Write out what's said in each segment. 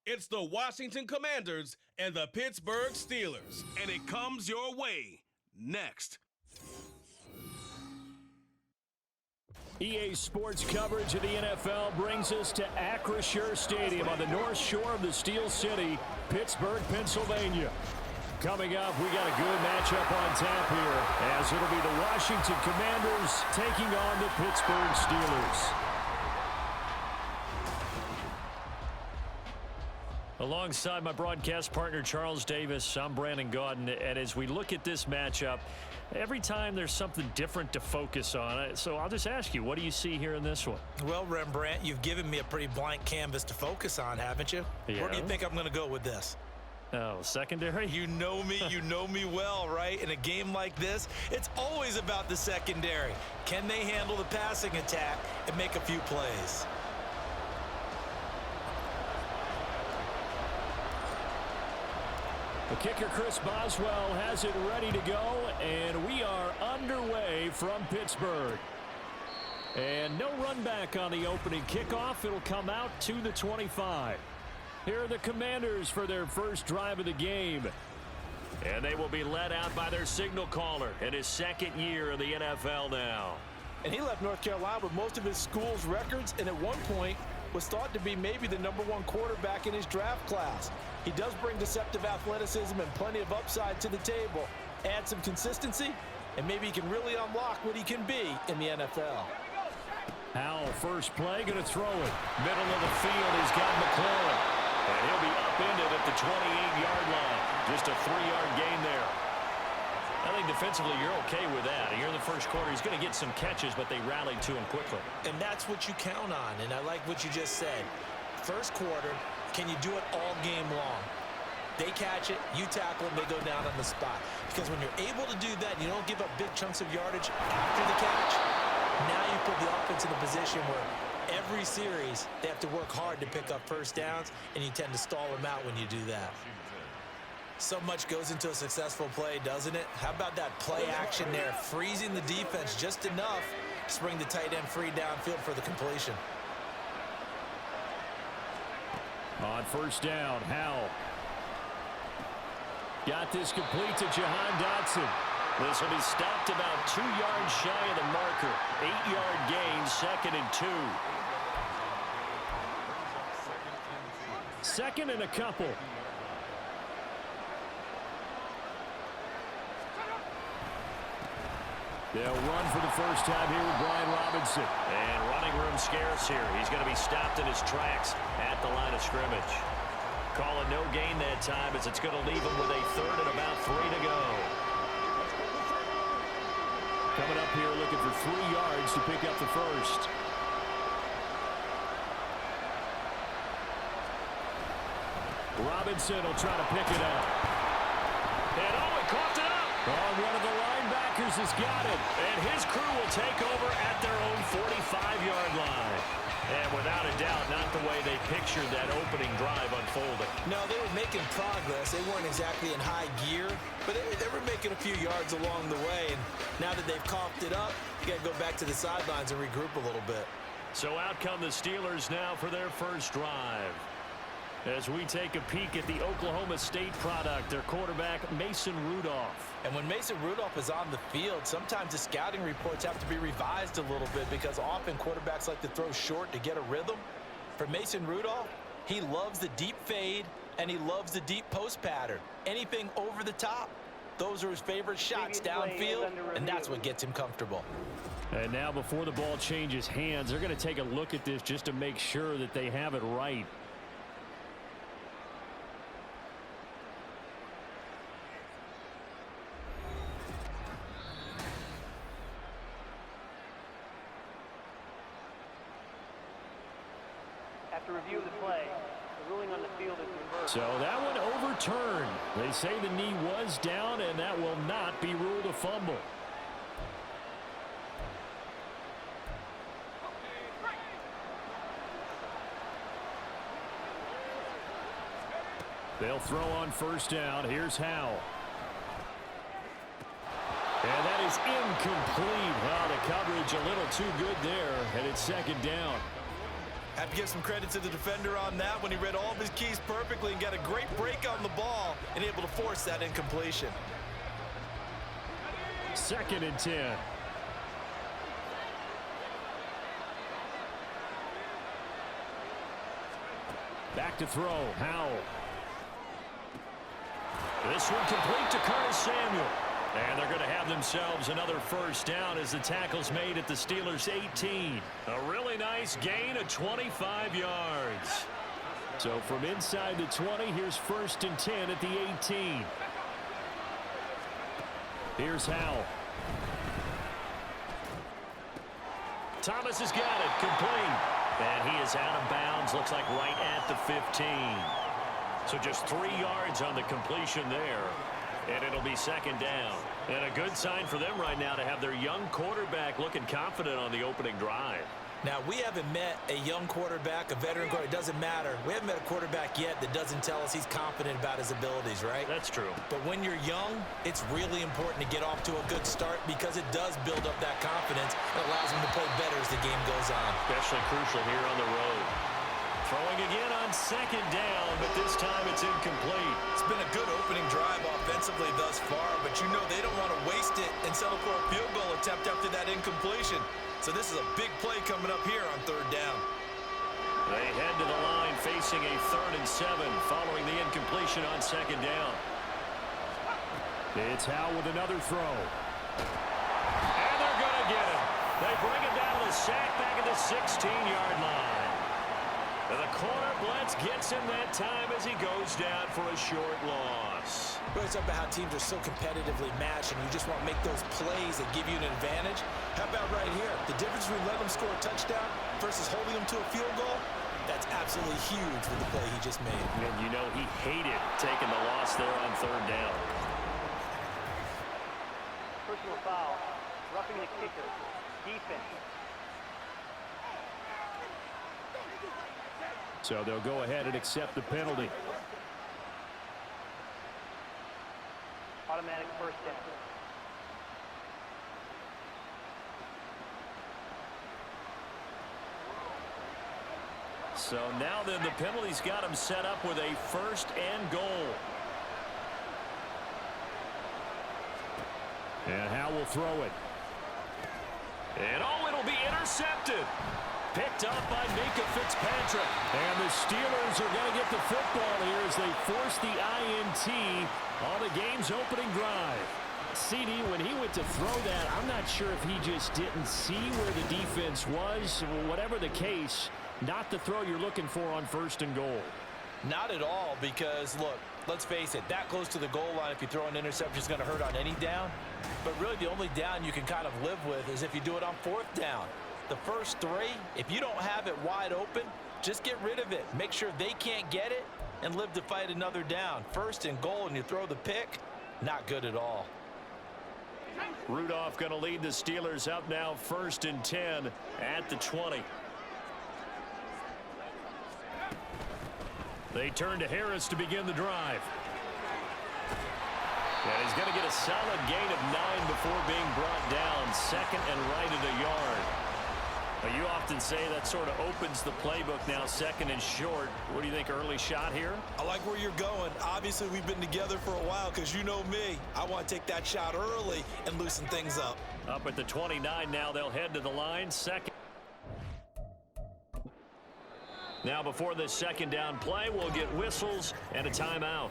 It's the Washington Commanders and the Pittsburgh Steelers, and it comes your way next. EA Sports coverage of the NFL brings us to Acrisure Stadium on the north shore of the Steel City, Pittsburgh, Pennsylvania. Coming up, we got a good matchup on tap here, as it'll be the Washington Commanders taking on the Pittsburgh Steelers. Alongside my broadcast partner, Charles Davis, I'm Brandon Gaudin, and as we look at this matchup, every time there's something different to focus on. So I'll just ask you, what do you see here in this one? Well, Rembrandt, you've given me a pretty blank canvas to focus on, haven't you? Yeah. Where do you think I'm going to go with this? Oh, secondary? You know me well, right? In a game like this, it's always about the secondary. Can they handle the passing attack and make a few plays? The kicker, Chris Boswell, has it ready to go, and we are underway from Pittsburgh. And no run back on the opening kickoff. It'll come out to the 25. Here are the Commanders for their first drive of the game. And they will be led out by their signal caller in his second year in the NFL now. And he left North Carolina with most of his school's records, and at one point was thought to be maybe the #1 quarterback in his draft class. He does bring deceptive athleticism and plenty of upside to the table. Add some consistency, and maybe he can really unlock what he can be in the NFL. Howell, first play, going to throw it. Middle of the field, he's got McLaurin. And he'll be upended at the 28-yard line. Just a 3-yard gain there. I think defensively you're okay with that. Here in the first quarter, he's going to get some catches, but they rallied to him quickly. And that's what you count on, and I like what you just said. First quarter, can you do it all game long? They catch it, you tackle them, they go down on the spot. Because when you're able to do that, you don't give up big chunks of yardage after the catch. Now you put the offense in a position where every series they have to work hard to pick up first downs, and you tend to stall them out when you do that. So much goes into a successful play, doesn't it? How about that play action there, freezing the defense just enough to bring the tight end free downfield for the completion. On first down, Howell. Got this complete to Jahan Dotson. This will be stopped about 2 yards shy of the marker. 8-yard gain, 2nd and 2. Second and a couple. They'll run for the first time here with Brian Robinson. And running room scarce here. He's going to be stopped in his tracks at the line of scrimmage. Call it no gain that time, as it's going to leave him with a 3rd and about 3 to go. Coming up here looking for 3 yards to pick up the first. Robinson will try to pick it up. And he caught it up. Oh, one of the linebackers has got it. And his crew will take over at their own 45-yard line. And without a doubt, not the way they pictured that opening drive unfolding. No, they were making progress. They weren't exactly in high gear, but they were making a few yards along the way. And now that they've coughed it up, you got to go back to the sidelines and regroup a little bit. So out come the Steelers now for their first drive. As we take a peek at the Oklahoma State product, their quarterback, Mason Rudolph. And when Mason Rudolph is on the field, sometimes the scouting reports have to be revised a little bit because often quarterbacks like to throw short to get a rhythm. For Mason Rudolph, he loves the deep fade and he loves the deep post pattern. Anything over the top, those are his favorite shots downfield, and that's what gets him comfortable. And now before the ball changes hands, they're going to take a look at this just to make sure that they have it right. After review of the play, the ruling on the field is reversed. So that one overturned. They say the knee was down, and that will not be ruled a fumble. They'll throw on first down. Here's Howell. And that is incomplete. Well, the coverage a little too good there, and it's second down. Have to give some credit to the defender on that when he read all of his keys perfectly and got a great break on the ball and able to force that incompletion. 2nd and 10. Back to throw. Howell. This one complete to Curtis Samuel. And they're going to have themselves another first down as the tackle's made at the Steelers' 18. A really nice gain of 25 yards. So from inside the 20, here's 1st and 10 at the 18. Here's Howell. Thomas has got it. Complete. And he is out of bounds. Looks like right at the 15. So just 3 yards on the completion there. And it'll be 2nd down. And a good sign for them right now to have their young quarterback looking confident on the opening drive. Now, we haven't met a young quarterback, a veteran quarterback. It doesn't matter. We haven't met a quarterback yet that doesn't tell us he's confident about his abilities, right? That's true. But when you're young, it's really important to get off to a good start because it does build up that confidence. It allows him to play better as the game goes on. Especially crucial here on the road. Throwing again on 2nd down, but this time it's incomplete. It's been a good opening drive offensively thus far, but you know they don't want to waste it and settle for a field goal attempt after that incompletion. So this is a big play coming up here on 3rd down. They head to the line facing a 3rd and 7 following the incompletion on 2nd down. It's Howell with another throw. And they're going to get him. They bring him down to the sack back at the 16-yard line. And the corner blitz gets him that time as he goes down for a short loss. We're talking about how teams are so competitively matched and you just want to make those plays that give you an advantage. How about right here? The difference between letting them score a touchdown versus holding them to a field goal, that's absolutely huge with the play he just made. And you know he hated taking the loss there on 3rd down. Personal foul. Roughing the kicker. Defense. So they'll go ahead and accept the penalty. Automatic first down. So now then the penalty's got him set up with a 1st and goal. And Howell will throw it. And oh, it'll be intercepted. Picked up by Minka Fitzpatrick. And the Steelers are going to get the football here as they force the INT on the game's opening drive. CD, when he went to throw that, I'm not sure if he just didn't see where the defense was. Whatever the case, not the throw you're looking for on 1st and goal. Not at all, because, look, let's face it, that close to the goal line, if you throw an interception, is going to hurt on any down. But really, the only down you can kind of live with is if you do it on 4th down. The first 3, if you don't have it wide open, just get rid of it. Make sure they can't get it and live to fight another down. 1st and goal, and you throw the pick, not good at all. Rudolph going to lead the Steelers up now 1st and 10 at the 20. They turn to Harris to begin the drive. And he's going to get a solid gain of 9 before being brought down. 2nd and right at a yard. You often say that sort of opens the playbook now, 2nd and short. What do you think, early shot here? I like where you're going. Obviously, we've been together for a while because you know me. I want to take that shot early and loosen things up. Up at the 29 now, they'll head to the line. 2nd. Now before this 2nd down play, we'll get whistles and a timeout.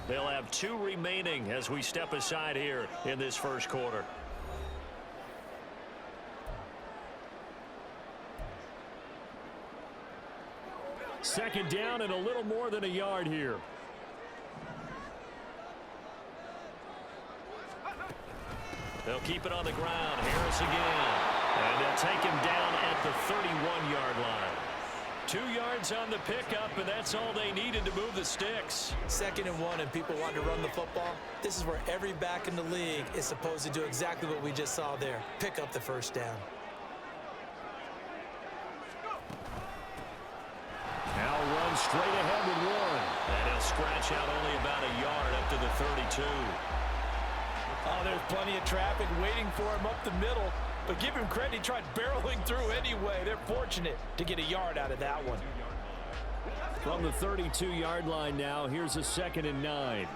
They'll have 2 remaining as we step aside here in this 1st quarter. Second down and a little more than a yard here. They'll keep it on the ground. Harris again. And they'll take him down at the 31-yard line. 2 yards on the pickup, and that's all they needed to move the sticks. 2nd and 1, and people want to run the football. This is where every back in the league is supposed to do exactly what we just saw there. Pick up the 1st down. Now runs straight ahead with Warren. And he'll scratch out only about a yard up to the 32. Oh, there's plenty of traffic waiting for him up the middle. but give him credit. He tried barreling through anyway. They're fortunate to get a yard out of that one. From the 32-yard line now, here's a 2nd and 9.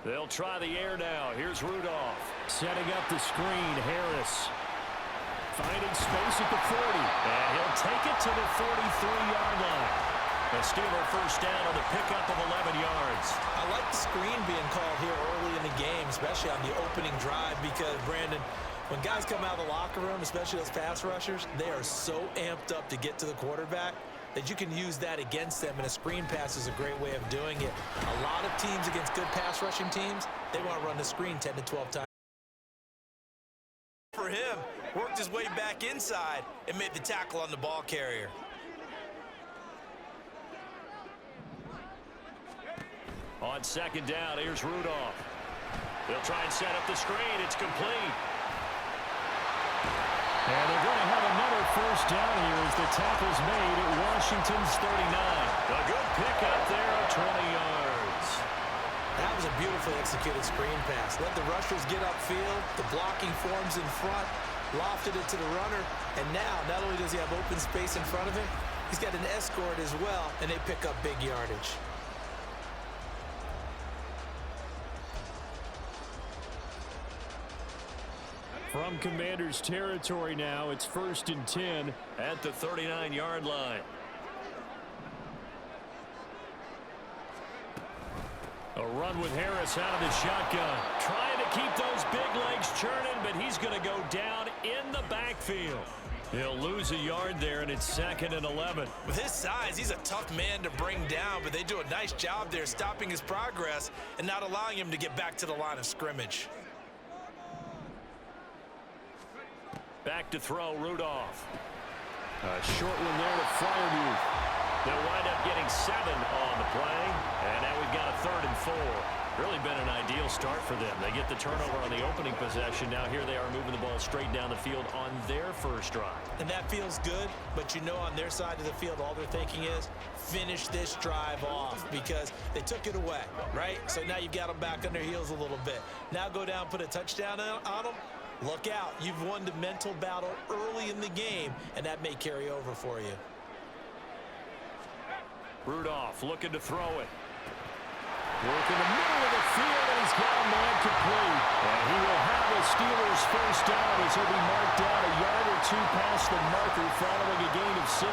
They'll try the air now. Here's Rudolph. Setting up the screen, Harris. Finding space at the 40. And he'll take it to the 43-yard line. A Steeler first down on the pickup of 11 yards. I like the screen being called here early in the game, especially on the opening drive, because, Brandon, when guys come out of the locker room, especially those pass rushers, they are so amped up to get to the quarterback that you can use that against them, and a screen pass is a great way of doing it. A lot of teams against good pass rushing teams, they want to run the screen 10 to 12 times. For him, worked his way back inside and made the tackle on the ball carrier. On 2nd down, here's Rudolph. They'll try and set up the screen. It's complete. And they're going to have another first down here as the tackle's made at Washington's 39. A good pickup there of 20 yards. That was a beautifully executed screen pass. Let the rushers get upfield. The blocking forms in front. Lofted it to the runner. And now, not only does he have open space in front of him, he's got an escort as well, and they pick up big yardage. From Commanders territory now, it's 1st and 10 at the 39-yard line. A run with Harris out of the shotgun. Trying to keep those big legs churning, but he's going to go down in the backfield. He'll lose a yard there, and it's 2nd and 11. With his size, he's a tough man to bring down, but they do a nice job there stopping his progress and not allowing him to get back to the line of scrimmage. Back to throw, Rudolph. A short one there to Freiermuth. They'll wind up getting 7 on the play, and now we've got a 3rd and 4. Really been an ideal start for them. They get the turnover on the opening possession. Now here they are moving the ball straight down the field on their first drive. And that feels good, but you know on their side of the field, all they're thinking is finish this drive off because they took it away, right? So now you've got them back on their heels a little bit. Now go down, put a touchdown on them. Look out. You've won the mental battle early in the game, and that may carry over for you. Rudolph looking to throw it. Work in the middle of the field, and he's got a man complete. And he will have a Steelers first down as he'll be marked down a yard or two past the marker following a gain of 6.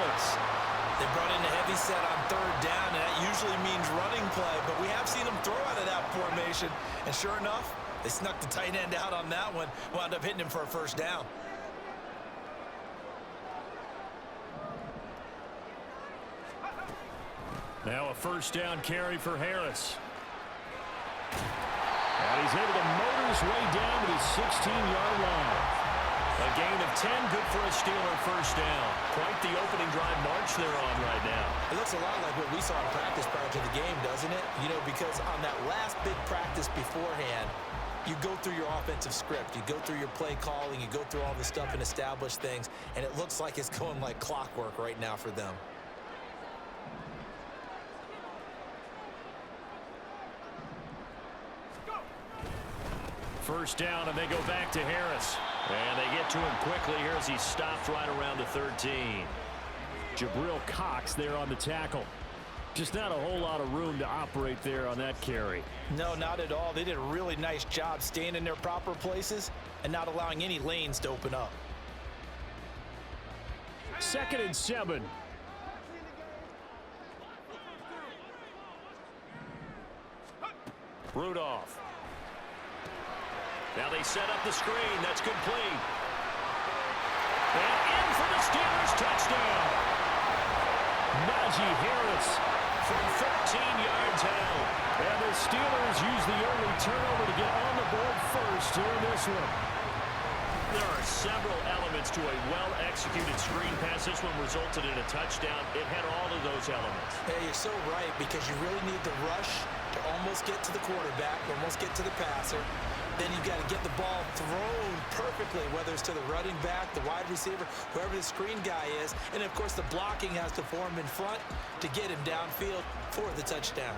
They brought in a heavy set on 3rd down, and that usually means running play, but we have seen them throw out of that formation, and sure enough, they snuck the tight end out on that one, wound up hitting him for a first down. Now a first down carry for Harris. And he's able to motor his way down to the 16-yard line. A gain of 10, good for a Steeler first down. Quite the opening drive march they're on right now. It looks a lot like what we saw in practice prior to the game, doesn't it? You know, because on that last big practice beforehand, you go through your offensive script, you go through your play calling, you go through all this stuff and establish things, and it looks like it's going like clockwork right now for them. First down, and they go back to Harris. And they get to him quickly here as he stopped right around the 13. Jabril Cox there on the tackle. Just not a whole lot of room to operate there on that carry. No, not at all. They did a really nice job staying in their proper places and not allowing any lanes to open up. 2nd and 7. Rudolph. Now they set up the screen. That's complete. And in for the Steelers touchdown. Najee Harris from 13 yards out. And the Steelers use the early turnover to get on the board first here in this one. There are several elements to a well-executed screen pass. This one resulted in a touchdown. It had all of those elements. Hey, you're so right, because you really need the rush to almost get to the quarterback, almost get to the passer. Then you've got to get the ball thrown perfectly, whether it's to the running back, the wide receiver, whoever the screen guy is. And, of course, the blocking has to form in front to get him downfield for the touchdown.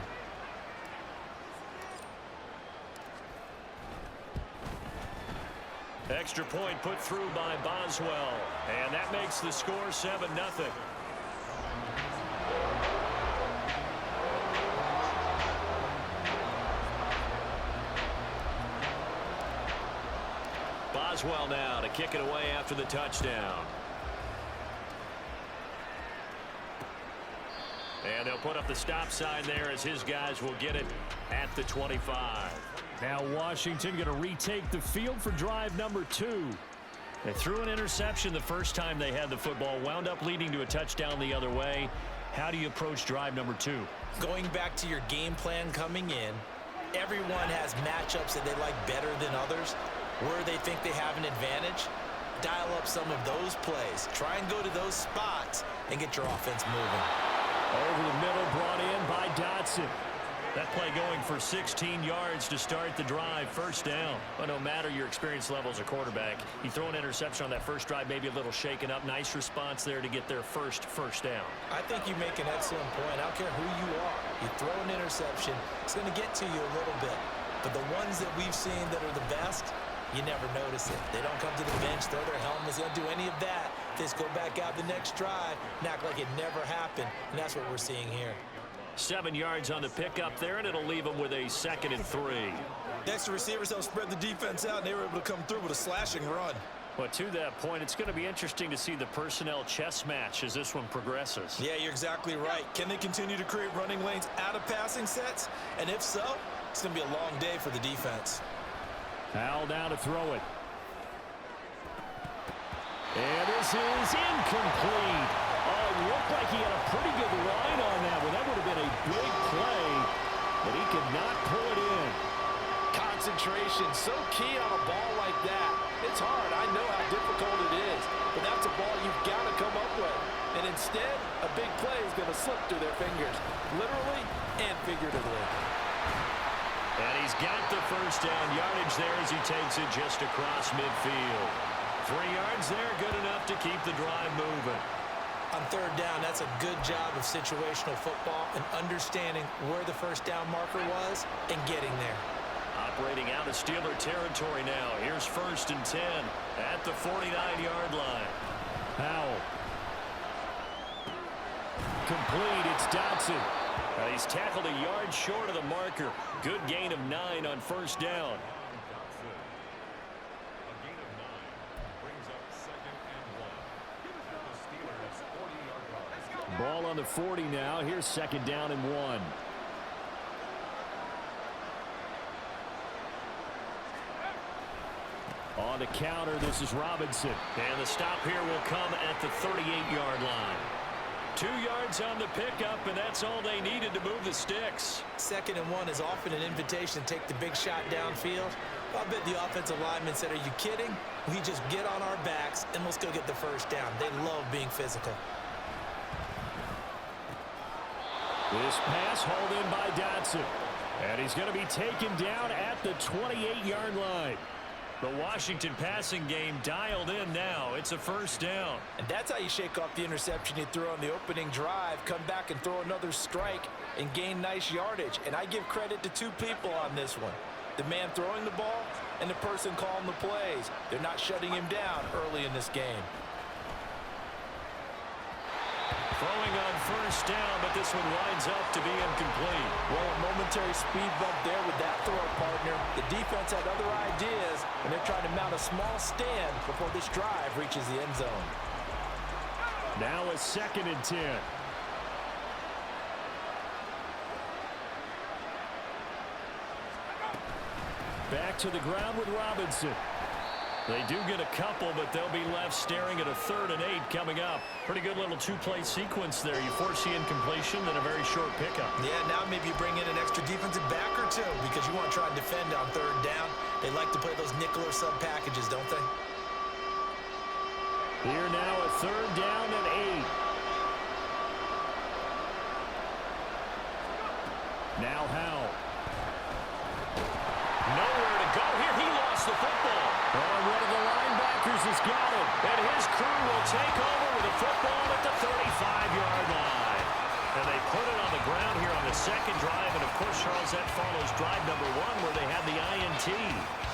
Extra point put through by Boswell. And that makes the score 7-0. Boswell now to kick it away after the touchdown. And they'll put up the stop sign there as his guys will get it at the 25. Now Washington going to retake the field for drive number 2. They threw an interception the first time they had the football, wound up leading to a touchdown the other way. How do you approach drive number 2? Going back to your game plan coming in, everyone has matchups that they like better than others, where they think they have an advantage. Dial up some of those plays. Try and go to those spots and get your offense moving. Over the middle, brought in by Dotson. That play going for 16 yards to start the drive. First down. But no matter your experience level as a quarterback, you throw an interception on that first drive, maybe a little shaken up. Nice response there to get their first down. I think you make an excellent point. I don't care who you are. You throw an interception, it's going to get to you a little bit. But the ones that we've seen that are the best, you never notice it. They don't come to the bench, throw their helmets, they don't do any of that. They just go back out the next drive and act like it never happened. And that's what we're seeing here. 7 yards on the pickup there, and it'll leave them with a 2nd and 3. The extra receivers helped spread the defense out, and they were able to come through with a slashing run. But to that point, it's going to be interesting to see the personnel chess match as this one progresses. Yeah, you're exactly right. Can they continue to create running lanes out of passing sets? And if so, it's going to be a long day for the defense. Howell down to throw it. And this is incomplete. Oh, it looked like he had a pretty good line on that one. That would have been a big play, but he could not pull it in. Concentration, so key on a ball like that. It's hard. I know how difficult it is, but that's a ball you've got to come up with. And instead, a big play is going to slip through their fingers, literally and figuratively. And he's got the first down yardage there as he takes it just across midfield. 3 yards there, good enough to keep the drive moving. On third down, that's a good job of situational football and understanding where the first down marker was and getting there. Operating out of Steeler territory now. Here's 1st and 10 at the 49-yard line. Howell. Complete, it's Dotson. He's tackled a yard short of the marker. Good gain of 9 on first down. Ball on the 40 now. Here's 2nd down and 1. On the counter, this is Robinson. And the stop here will come at the 38-yard line. 2 yards on the pickup, and that's all they needed to move the sticks. 2nd and 1 is often an invitation to take the big shot downfield. I bet the offensive lineman said, are you kidding? We just get on our backs, and let's go get the first down. They love being physical. This pass hauled in by Dotson. And he's going to be taken down at the 28-yard line. The Washington passing game dialed in now. It's a first down. And that's how you shake off the interception you threw on the opening drive, come back and throw another strike and gain nice yardage. And I give credit to 2 people on this one. The man throwing the ball and the person calling the plays. They're not shutting him down early in this game. Throwing on first down, but this one winds up to be incomplete. Well, a momentary speed bump there with that throw, partner. The defense had other ideas, and they're trying to mount a small stand before this drive reaches the end zone. Now a 2nd and 10. Back to the ground with Robinson. They do get a couple, but they'll be left staring at a 3rd and 8 coming up. Pretty good little 2-play sequence there. You force the incompletion, then a very short pickup. Yeah, now maybe you bring in an extra defensive back or 2 because you want to try and defend on 3rd down. They like to play those nickel or sub packages, don't they? Here now a 3rd down and 8. Now Howell. Nowhere to go here. He lost the football. And one of the linebackers has got it. And his crew will take over with a football at the 35-yard line. And they put it on the ground here on the second drive, and of course, Charles, that follows drive number 1 where they had the INT.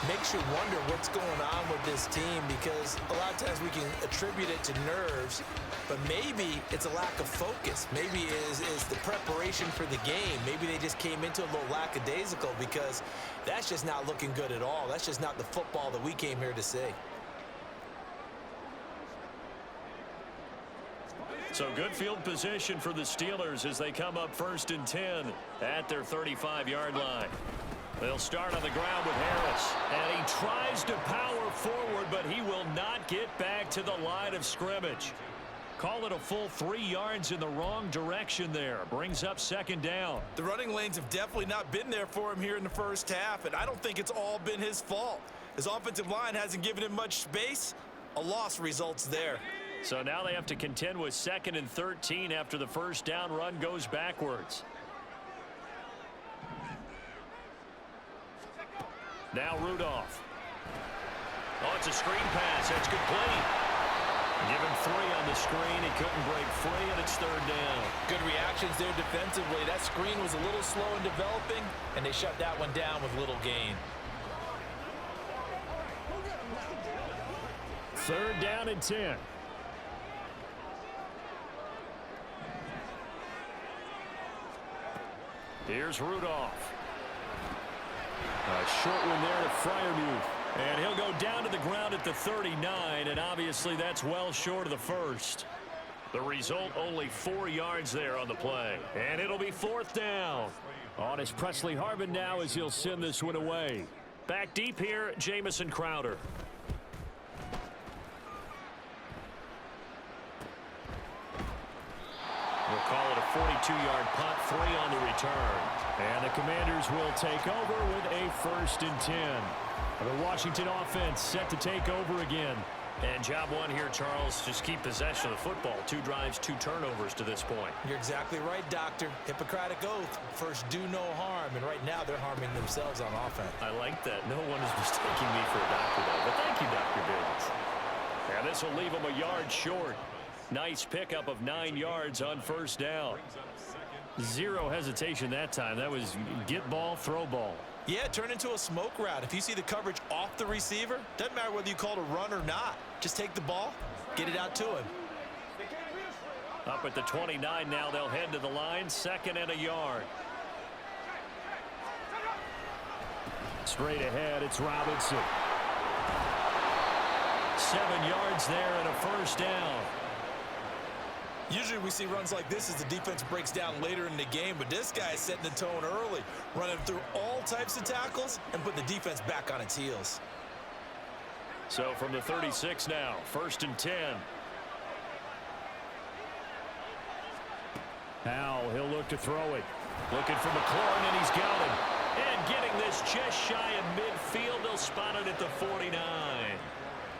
Makes you wonder what's going on with this team, because a lot of times we can attribute it to nerves, but maybe it's a lack of focus. Maybe it's the preparation for the game. Maybe they just came into a little lackadaisical, because that's just not looking good at all. That's just not the football that we came here to see. So good field position for the Steelers as they come up 1st and 10 at their 35-yard line. They'll start on the ground with Harris, and he tries to power forward, but he will not get back to the line of scrimmage. Call it a full 3 yards in the wrong direction there. Brings up 2nd down. The running lanes have definitely not been there for him here in the first half, and I don't think it's all been his fault. His offensive line hasn't given him much space. A loss results there. So now they have to contend with 2nd and 13 after the first down run goes backwards. Now Rudolph. Oh, it's a screen pass. That's complete. Give him 3 on the screen. He couldn't break free, and it's 3rd down. Good reactions there defensively. That screen was a little slow in developing, and they shut that one down with little gain. 3rd down and 10. Here's Rudolph. A short one there to Freiermuth. And he'll go down to the ground at the 39, and obviously that's well short of the first. The result, only 4 yards there on the play. And it'll be 4th down. On is Presley Harvin now as he'll send this one away. Back deep here, Jamison Crowder. We'll call it a 42-yard punt, 3 on the return. And the Commanders will take over with a 1st and 10. The Washington offense set to take over again. And job 1 here, Charles, just keep possession of the football. 2 drives, 2 turnovers to this point. You're exactly right, Doctor. Hippocratic oath. First, do no harm. And right now, they're harming themselves on offense. I like that. No one is mistaking me for a doctor, though. But thank you, Dr. Biggs. And this will leave them a yard short. Nice pickup of 9 yards on 1st down. 0 hesitation that time. That was get ball, throw ball. Yeah, turn into a smoke route. If you see the coverage off the receiver, doesn't matter whether you call it a run or not. Just take the ball, get it out to him. Up at the 29 now, they'll head to the line, 2nd and a yard. Straight ahead, it's Robinson. 7 yards there and a 1st down. Usually we see runs like this as the defense breaks down later in the game, but this guy is setting the tone early, running through all types of tackles and put the defense back on its heels. So from the 36 now, 1st and 10. Howell, he'll look to throw it. Looking for McLaurin, and he's got him. And getting this just shy of midfield, they'll spot it at the 49.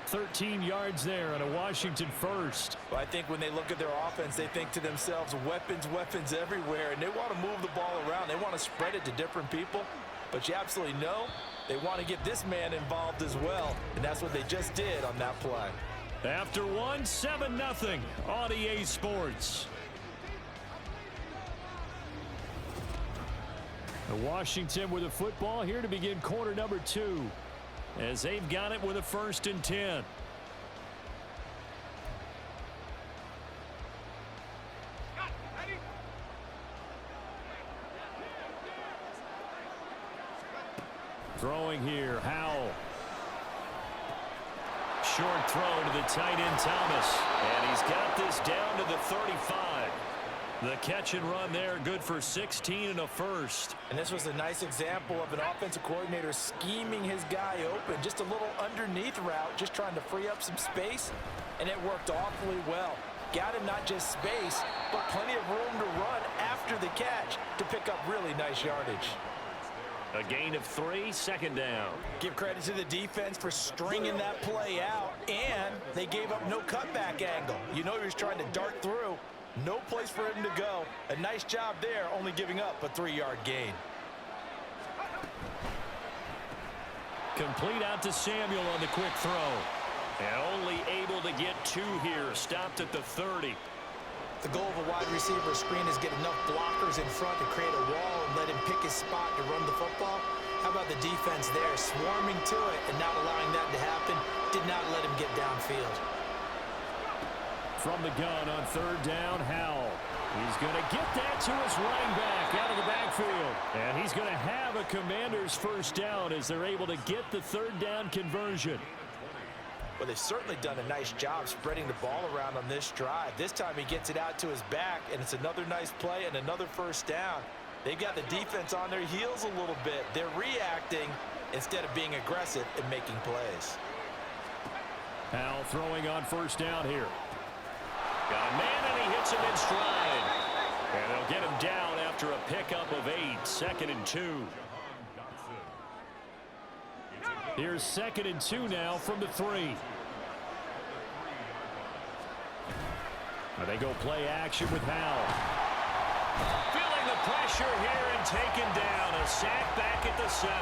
13 yards there on a Washington 1st. Well, I think when they look at their offense, they think to themselves, weapons, weapons everywhere, and they want to move the ball around. They want to spread it to different people, but you absolutely know they want to get this man involved as well, and that's what they just did on that play. After 1, 7-0 on EA Sports. Washington with a football here to begin quarter number 2. As they've got it with a 1st and 10. Throwing here, Howell. Short throw to the tight end, Thomas. And he's got this down to the 35. The catch and run there, good for 16 and a 1st. And this was a nice example of an offensive coordinator scheming his guy open. Just a little underneath route, just trying to free up some space, and it worked awfully well. Got him not just space, but plenty of room to run after the catch to pick up really nice yardage. A gain of 3, 2nd down. Give credit to the defense for stringing that play out, and they gave up no cutback angle. You know he was trying to dart through. No place for him to go. A nice job there, only giving up a 3-yard gain. Complete out to Samuel on the quick throw. And only able to get 2 here. Stopped at the 30. The goal of a wide receiver screen is get enough blockers in front to create a wall and let him pick his spot to run the football. How about the defense there, swarming to it and not allowing that to happen? Did not let him get downfield. From the gun on third down, Howell. He's going to get that to his running back out of the backfield. And he's going to have a Commanders first down as they're able to get the third down conversion. Well, they've certainly done a nice job spreading the ball around on this drive. This time he gets it out to his back, and it's another nice play and another first down. They've got the defense on their heels a little bit. They're reacting instead of being aggressive and making plays. Howell throwing on first down here. Got a man, and he hits him in stride. And they'll get him down after a pickup of 8, 2nd and 2. Here's 2nd and 2 now from the 3. They go play action with Howell. Feeling the pressure here and taken down. A sack back at the 7.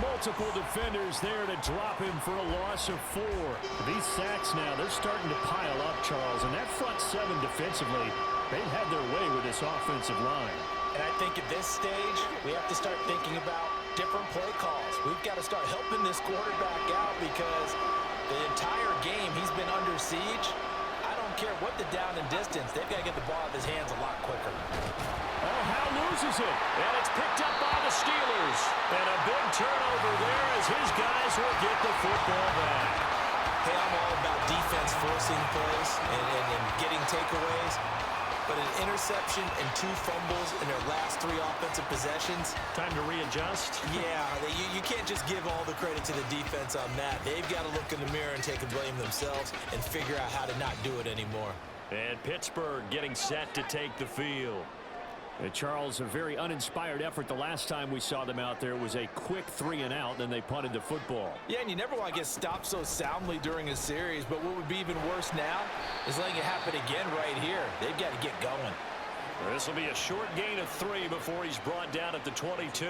Multiple defenders there to drop him for a loss of 4. These sacks now, they're starting to pile up, Charles. And that front 7 defensively, they've had their way with this offensive line. And I think at this stage, we have to start thinking about different play calls. We've got to start helping this quarterback out because the entire game he's been under siege. I don't care what the down and distance, they've got to get the ball out of his hands a lot quicker. Oh, Howell loses it, and it's picked up by the Steelers. And a big turnover there as his guys will get the football back. Hey, I'm all about defense forcing plays and getting takeaways. But an interception and 2 fumbles in their last 3 offensive possessions. Time to readjust. Yeah, you can't just give all the credit to the defense on that. They've got to look in the mirror and take the blame themselves and figure out how to not do it anymore. And Pittsburgh getting set to take the field. And Charles, a very uninspired effort the last time we saw them out there was a quick 3 and out, then they punted the football. Yeah, and you never want to get stopped so soundly during a series, but what would be even worse now is letting it happen again right here. They've got to get going. This will be a short gain of 3 before he's brought down at the 22.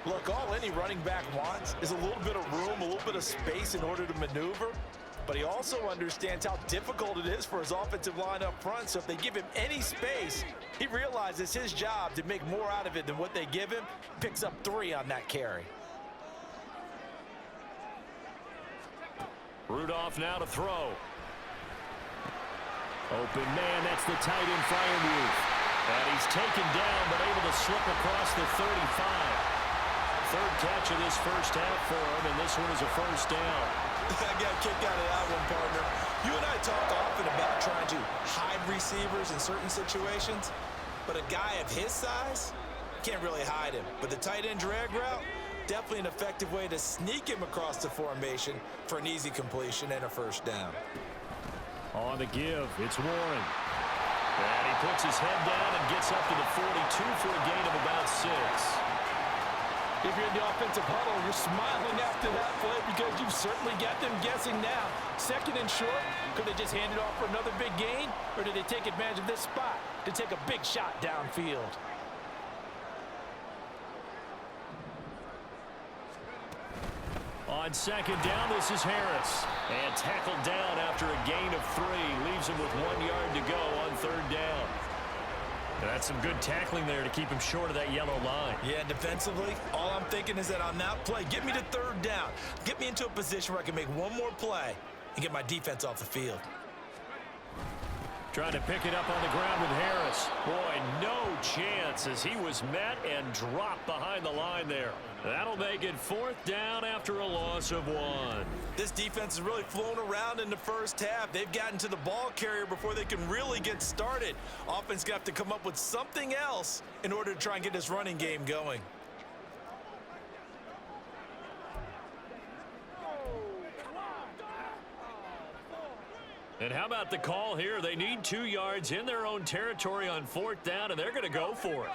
Look, all any running back wants is a little bit of room, a little bit of space in order to maneuver. But he also understands how difficult it is for his offensive line up front. So if they give him any space, he realizes his job to make more out of it than what they give him. Picks up 3 on that carry. Rudolph now to throw. Open man, that's the tight end Freiermuth. And he's taken down, but able to slip across the 35. 3rd catch of this first half for him, and this one is a first down. I got a kick out of that one, partner. You and I talk often about trying to hide receivers in certain situations, but a guy of his size can't really hide him. But the tight end drag route, definitely an effective way to sneak him across the formation for an easy completion and a first down. On the give, it's Warren. And he puts his head down and gets up to the 42 for a gain of about 6. If you're in the offensive huddle, you're smiling after that play because you've certainly got them guessing now. 2nd and short, could they just hand it off for another big gain? Or did they take advantage of this spot to take a big shot downfield? On 2nd down, this is Harris. And tackled down after a gain of 3. Leaves him with 1 yard to go on 3rd down. That's some good tackling there to keep him short of that yellow line. Yeah, defensively, all I'm thinking is that on that play, get me to 3rd down. Get me into a position where I can make one more play and get my defense off the field. Trying to pick it up on the ground with Harris. Boy, no chance as he was met and dropped behind the line there. That'll make it 4th down after a loss of 1. This defense has really flown around in the first half. They've gotten to the ball carrier before they can really get started. Offense got to come up with something else in order to try and get this running game going. And how about the call here? They need 2 yards in their own territory on 4th down, and they're going to go for it.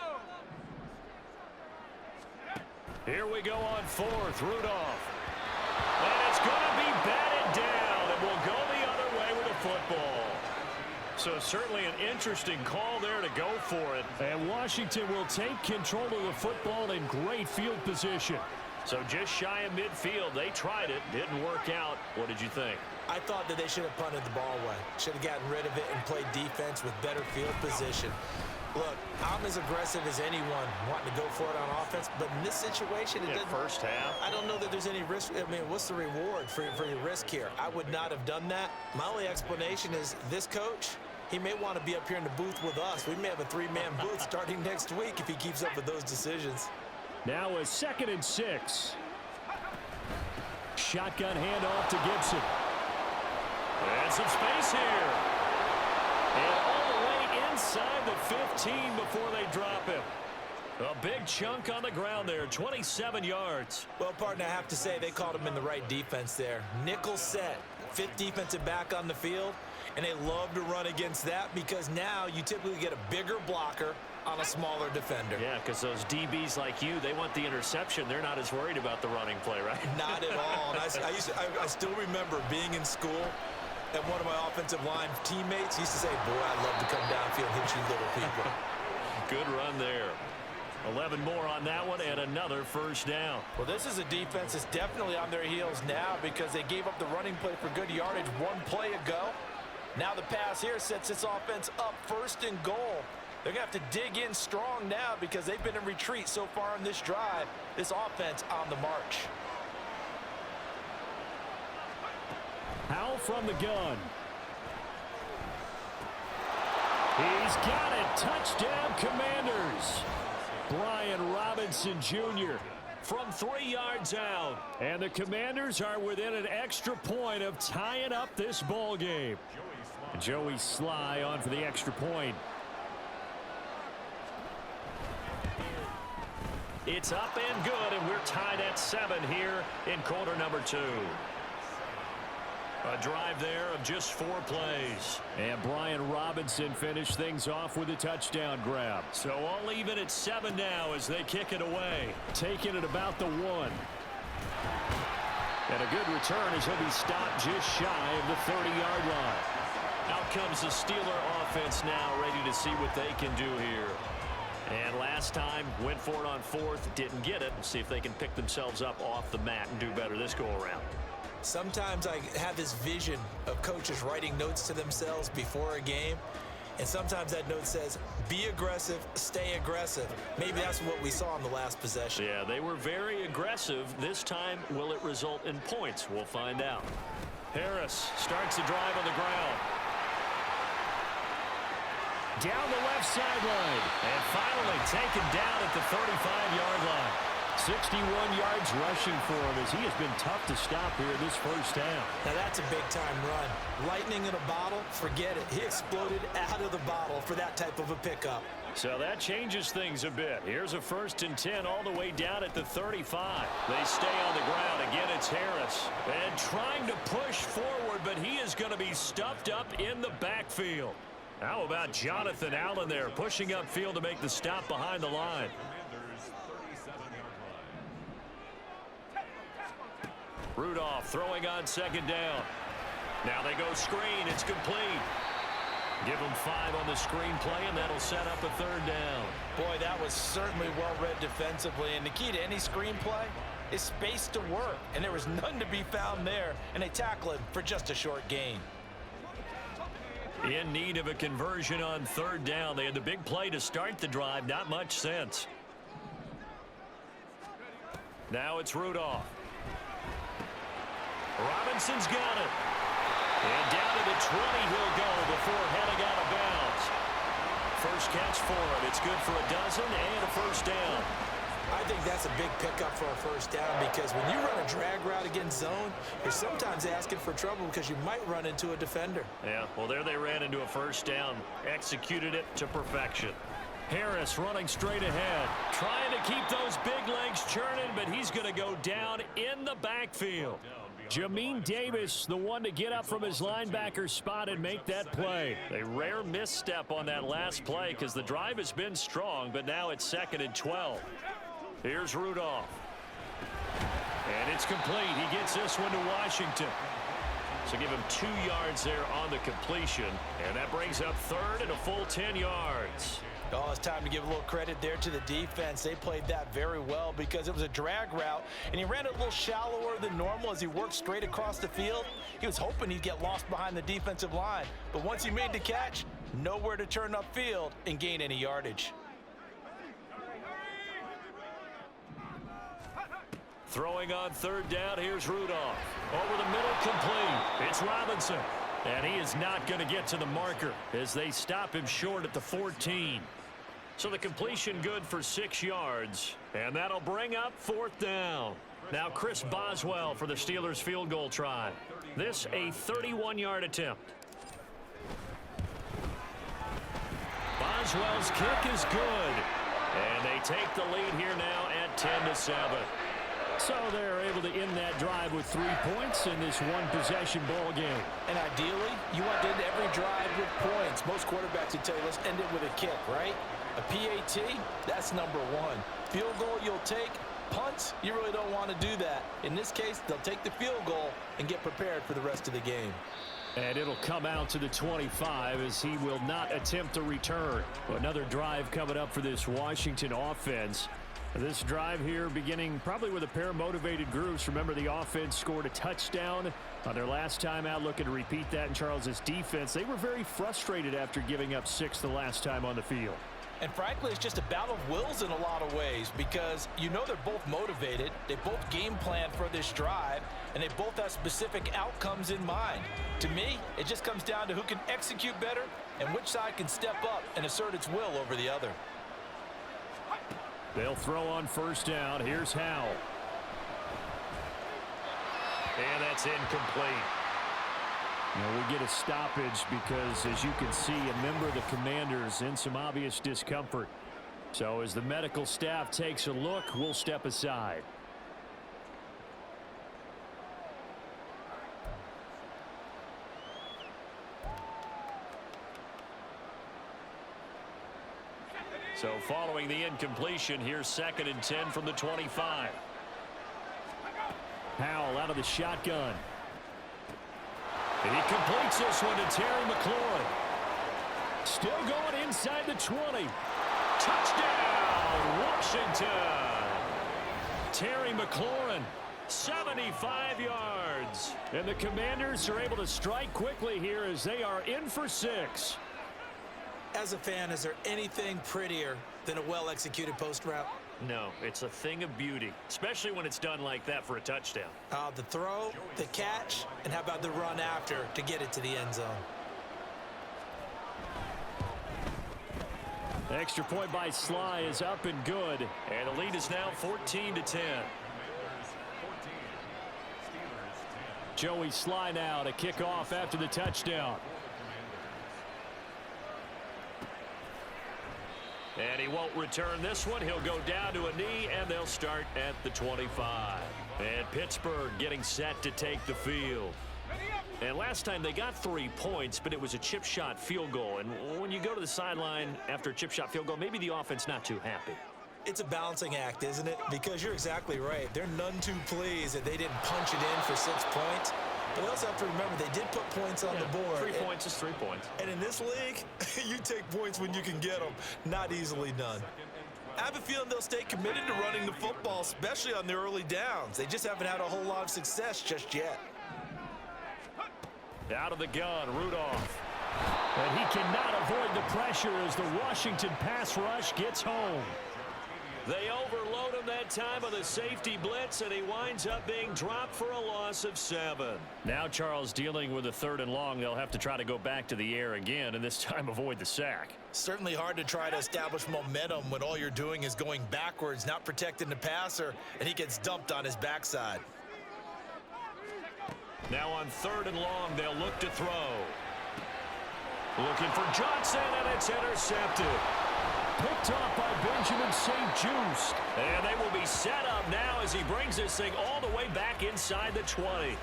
Here we go on 4th, Rudolph. And it's going to be batted down, and we'll go the other way with the football. So certainly an interesting call there to go for it. And Washington will take control of the football in great field position. So just shy of midfield. They tried it. Didn't work out. What did you think? I thought that they should have punted the ball away. Should have gotten rid of it and played defense with better field position. Look, I'm as aggressive as anyone wanting to go for it on offense, but in this situation, it didn't. First half. I don't know that there's any risk. I mean, what's the reward for your risk here? I would not have done that. My only explanation is this coach, he may want to be up here in the booth with us. We may have a three-man booth starting next week if he keeps up with those decisions. Now a 2nd and 6. Shotgun handoff to Gibson. And some space here. And all the way inside the 15 before they drop him. A big chunk on the ground there, 27 yards. Well, partner, I have to say they called him in the right defense there. Nickel set, 5th defensive back on the field, and they love to run against that because now you typically get a bigger blocker on a smaller defender. Yeah, because those DBs like you, they want the interception. They're not as worried about the running play, right? Not at all. And I still remember being in school, and one of my offensive line teammates used to say, boy, I'd love to come downfield and hit you little people. Good run there. 11 more on that one and another first down. Well, this is a defense that's definitely on their heels now because they gave up the running play for good yardage one play ago. Now the pass here sets this offense up 1st and goal. They're going to have to dig in strong now because they've been in retreat so far in this drive. This offense on the march. Howell from the gun. He's got it. Touchdown, Commanders. Brian Robinson Jr. from 3 yards out. And the Commanders are within an extra point of tying up this ball game. Joey Sly on for the extra point. It's up and good, and we're tied at 7 here in quarter number 2. A drive there of just 4 plays. And Brian Robinson finished things off with a touchdown grab. So all even at 7 now as they kick it away. Taking it about the 1. And a good return as he'll be stopped just shy of the 30-yard line. Out comes the Steeler offense now, ready to see what they can do here. And last time, went for it on 4th, didn't get it. See if they can pick themselves up off the mat and do better this go-around. Sometimes I have this vision of coaches writing notes to themselves before a game, and sometimes that note says, be aggressive, stay aggressive. Maybe that's what we saw in the last possession. Yeah, they were very aggressive. This time, will it result in points? We'll find out. Harris starts the drive on the ground. Down the left sideline. And finally taken down at the 35-yard line. 61 yards rushing for him as he has been tough to stop here in this first half. Now that's a big-time run. Lightning in a bottle, forget it. He exploded out of the bottle for that type of a pickup. So that changes things a bit. Here's a 1st and 10 all the way down at the 35. They stay on the ground. Again, it's Harris. And trying to push forward, but he is going to be stuffed up in the backfield. How about Jonathan Allen there, pushing upfield to make the stop behind the line. Rudolph throwing on 2nd down. Now they go screen. It's complete. Give them 5 on the screen play, and that'll set up a 3rd down. Boy, that was certainly well-read defensively. And the key to any screen play is space to work. And there was none to be found there. And they tackle him for just a short gain. In need of a conversion on 3rd down. They had the big play to start the drive. Not much sense. Now it's Rudolph. Robinson's got it. And down to the 20 he'll go before heading out of bounds. First catch for him. It's good for a dozen and a 1st down. I think that's a big pickup for a 1st down because when you run a drag route against zone, you're sometimes asking for trouble because you might run into a defender. Yeah, well, there they ran into a 1st down. Executed it to perfection. Harris running straight ahead. Trying to keep those big legs churning, but he's going to go down in the backfield. Jamin Davis, the one to get up from his linebacker spot and make that play. A rare misstep on that last play because the drive has been strong, but now it's 2nd and 12. Here's Rudolph. And it's complete. He gets this one to Washington. So give him 2 yards there on the completion. And that brings up third and a full 10 yards. Oh, it's time to give a little credit there to the defense. They played that very well because it was a drag route, and he ran it a little shallower than normal as he worked straight across the field. He was hoping he'd get lost behind the defensive line, but once he made the catch, nowhere to turn upfield and gain any yardage. Throwing on third down, here's Rudolph. Over the middle, complete. It's Robinson. And he is not going to get to the marker as they stop him short at the 14. So the completion good for 6 yards. And that'll bring up fourth down. Now Chris Boswell for the Steelers field goal try. This a 31-yard attempt. Boswell's kick is good. And they take the lead here now at 10-7. So they're able to end that drive with 3 points in this one-possession ball game. And ideally, you want to end every drive with points. Most quarterbacks would tell you, let's end it with a kick, right? A PAT, that's number 1. Field goal you'll take. Punts, you really don't want to do that. In this case, they'll take the field goal and get prepared for the rest of the game. And it'll come out to the 25 as he will not attempt to return. Another drive coming up for this Washington offense. This drive here beginning probably with a pair of motivated groups. Remember, the offense scored a touchdown on their last time out. Looking to repeat that in Charles's defense. They were very frustrated after giving up 6 the last time on the field. And frankly, it's just a battle of wills in a lot of ways because you know they're both motivated. They both game plan for this drive, and they both have specific outcomes in mind. To me, it just comes down to who can execute better and which side can step up and assert its will over the other. They'll throw on first down. Here's Howell. And that's incomplete. Now we get a stoppage because, as you can see, a member of the Commanders in some obvious discomfort. So as the medical staff takes a look, we'll step aside. So following the incompletion, here's 2nd and 10 from the 25. Howell out of the shotgun. And he completes this one to Terry McLaurin. Still going inside the 20. Touchdown, Washington. Terry McLaurin, 75 yards. And the Commanders are able to strike quickly here as they are in for 6. As a fan, is there anything prettier than a well-executed post route? No, it's a thing of beauty, especially when it's done like that for a touchdown. The throw, the catch, and how about the run after to get it to the end zone? The extra point by Sly is up and good, and the lead is now 14-10. Joey Sly now to kick off after the touchdown. And he won't return this one. He'll go down to a knee, and they'll start at the 25. And Pittsburgh getting set to take the field. And last time they got 3 points, but it was a chip shot field goal. And when you go to the sideline after a chip shot field goal, maybe the offense not too happy. It's a balancing act, isn't it? Because you're exactly right. They're none too pleased that they didn't punch it in for 6 points. But they also have to remember they did put points on the board. 3 points is 3 points. And in this league, you take points when you can get them. Not easily done. I have a feeling they'll stay committed to running the football, especially on the early downs. They just haven't had a whole lot of success just yet. Out of the gun, Rudolph. And he cannot avoid the pressure as the Washington pass rush gets home. They overload him that time on the safety blitz, and he winds up being dropped for a loss of 7. Now Charles dealing with a 3rd and long. They'll have to try to go back to the air again, and this time avoid the sack. Certainly hard to try to establish momentum when all you're doing is going backwards, not protecting the passer, and he gets dumped on his backside. Now on 3rd and long, they'll look to throw. Looking for Johnson, and it's intercepted. Picked off by Benjamin St. Just. And they will be set up now as he brings this thing all the way back inside the 20.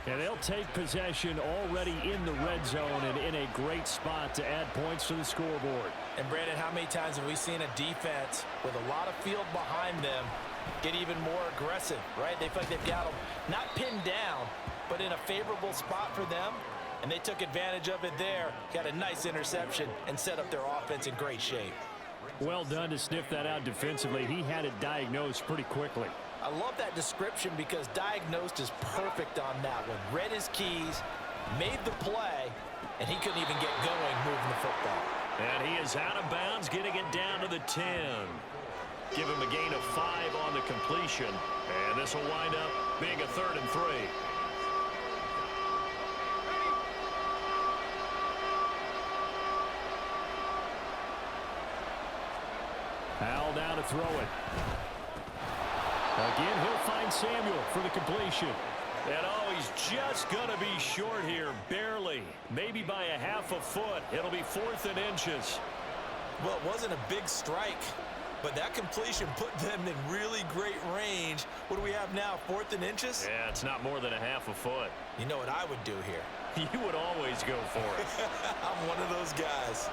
And they'll take possession already in the red zone and in a great spot to add points to the scoreboard. And Brandon, how many times have we seen a defense with a lot of field behind them get even more aggressive, right? They feel like they've got them not pinned down, but in a favorable spot for them, and they took advantage of it there. Got a nice interception and set up their offense in great shape. Well done to sniff that out defensively. He had it diagnosed pretty quickly. I love that description because diagnosed is perfect on that one. Read his keys, made the play, and he couldn't even get going moving the football. And he is out of bounds, getting it down to the 10. Give him a gain of 5 on the completion. And this will wind up being a 3rd and 3. Howell down to throw it. Again, he'll find Samuel for the completion. And oh, he's just going to be short here, barely. Maybe by a half a foot. It'll be 4th and inches. Well, it wasn't a big strike, but that completion put them in really great range. What do we have now, 4th and inches? Yeah, it's not more than a half a foot. You know what I would do here? You would always go for it. I'm one of those guys.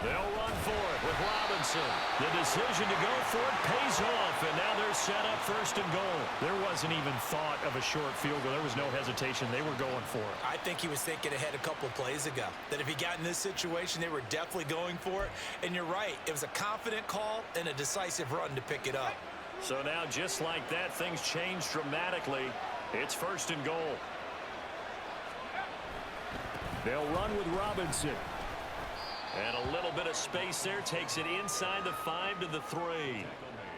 They'll run for it with Robinson. The decision to go for it pays off, and now they're set up 1st and goal. There wasn't even thought of a short field goal. There was no hesitation. They were going for it. I think he was thinking ahead a couple plays ago, that if he got in this situation, they were definitely going for it. And you're right, it was a confident call and a decisive run to pick it up. So now, just like that, things change dramatically. It's 1st and goal. They'll run with Robinson. And a little bit of space there takes it inside the 5 to the 3.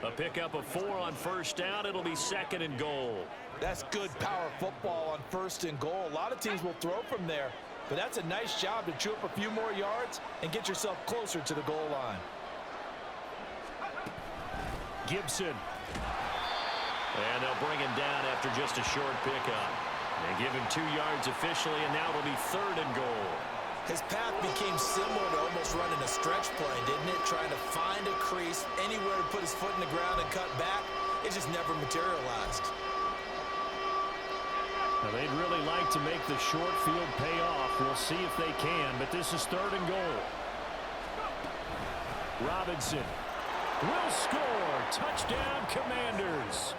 A pickup of 4 on 1st down. It'll be 2nd and goal. That's good power football on 1st and goal. A lot of teams will throw from there, but that's a nice job to chew up a few more yards and get yourself closer to the goal line. Gibson. And they'll bring him down after just a short pickup. They give him 2 yards officially, and now it'll be 3rd and goal. His path became similar to almost running a stretch play, didn't it? Trying to find a crease, anywhere to put his foot in the ground and cut back. It just never materialized. Now, they'd really like to make the short field pay off. We'll see if they can, but this is 3rd and goal. Robinson will score. Touchdown, Commanders.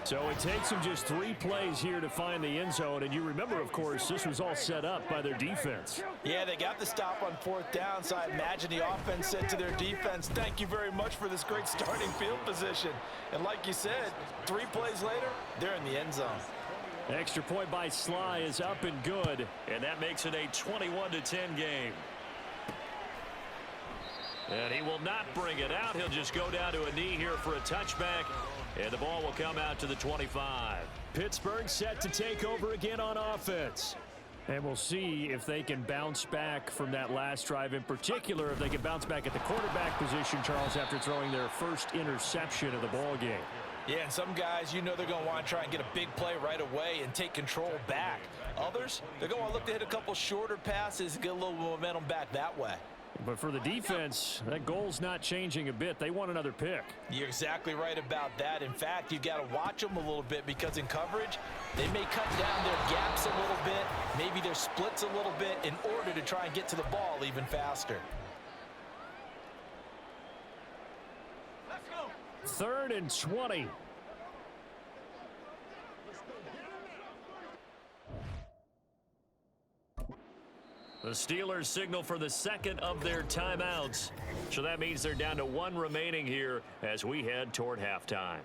So it takes them just 3 plays here to find the end zone. And you remember, of course, this was all set up by their defense. Yeah, they got the stop on 4th down, so I imagine the offense said to their defense, thank you very much for this great starting field position. And like you said, 3 plays later, they're in the end zone. Extra point by Sly is up and good. And that makes it a 21-10 game. And he will not bring it out. He'll just go down to a knee here for a touchback. And the ball will come out to the 25. Pittsburgh set to take over again on offense. And we'll see if they can bounce back from that last drive. In particular, if they can bounce back at the quarterback position, Charles, after throwing their first interception of the ball game. Yeah, and some guys, you know they're going to want to try and get a big play right away and take control back. Others, they're going to look to hit a couple shorter passes and get a little momentum back that way. But for the defense, that goal's not changing a bit. They want another pick. You're exactly right about that. In fact, you've got to watch them a little bit because in coverage, they may cut down their gaps a little bit, maybe their splits a little bit in order to try and get to the ball even faster. Let's go. 3rd and 20. The Steelers signal for the 2nd of their timeouts. So that means they're down to 1 remaining here as we head toward halftime.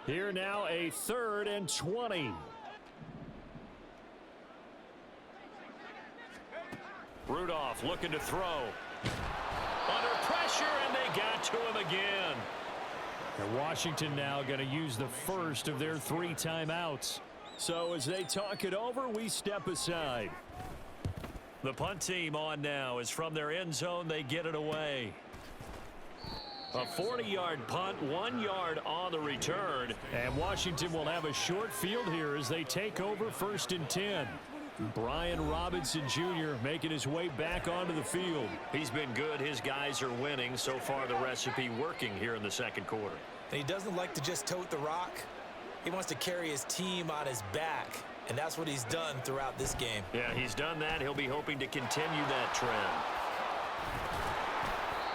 Here now, a 3rd and 20. Rudolph looking to throw. Under pressure, and they got to him again. And Washington now going to use the first of their 3 timeouts. So as they talk it over, we step aside. The punt team on now is from their end zone. They get it away. A 40-yard punt, 1 yard on the return. And Washington will have a short field here as they take over 1st and 10. Brian Robinson Jr. making his way back onto the field. He's been good. His guys are winning. So far, the recipe working here in the 2nd quarter. And he doesn't like to just tote the rock. He wants to carry his team on his back. and that's what he's done throughout this game. Yeah, he's done that. He'll be hoping to continue that trend.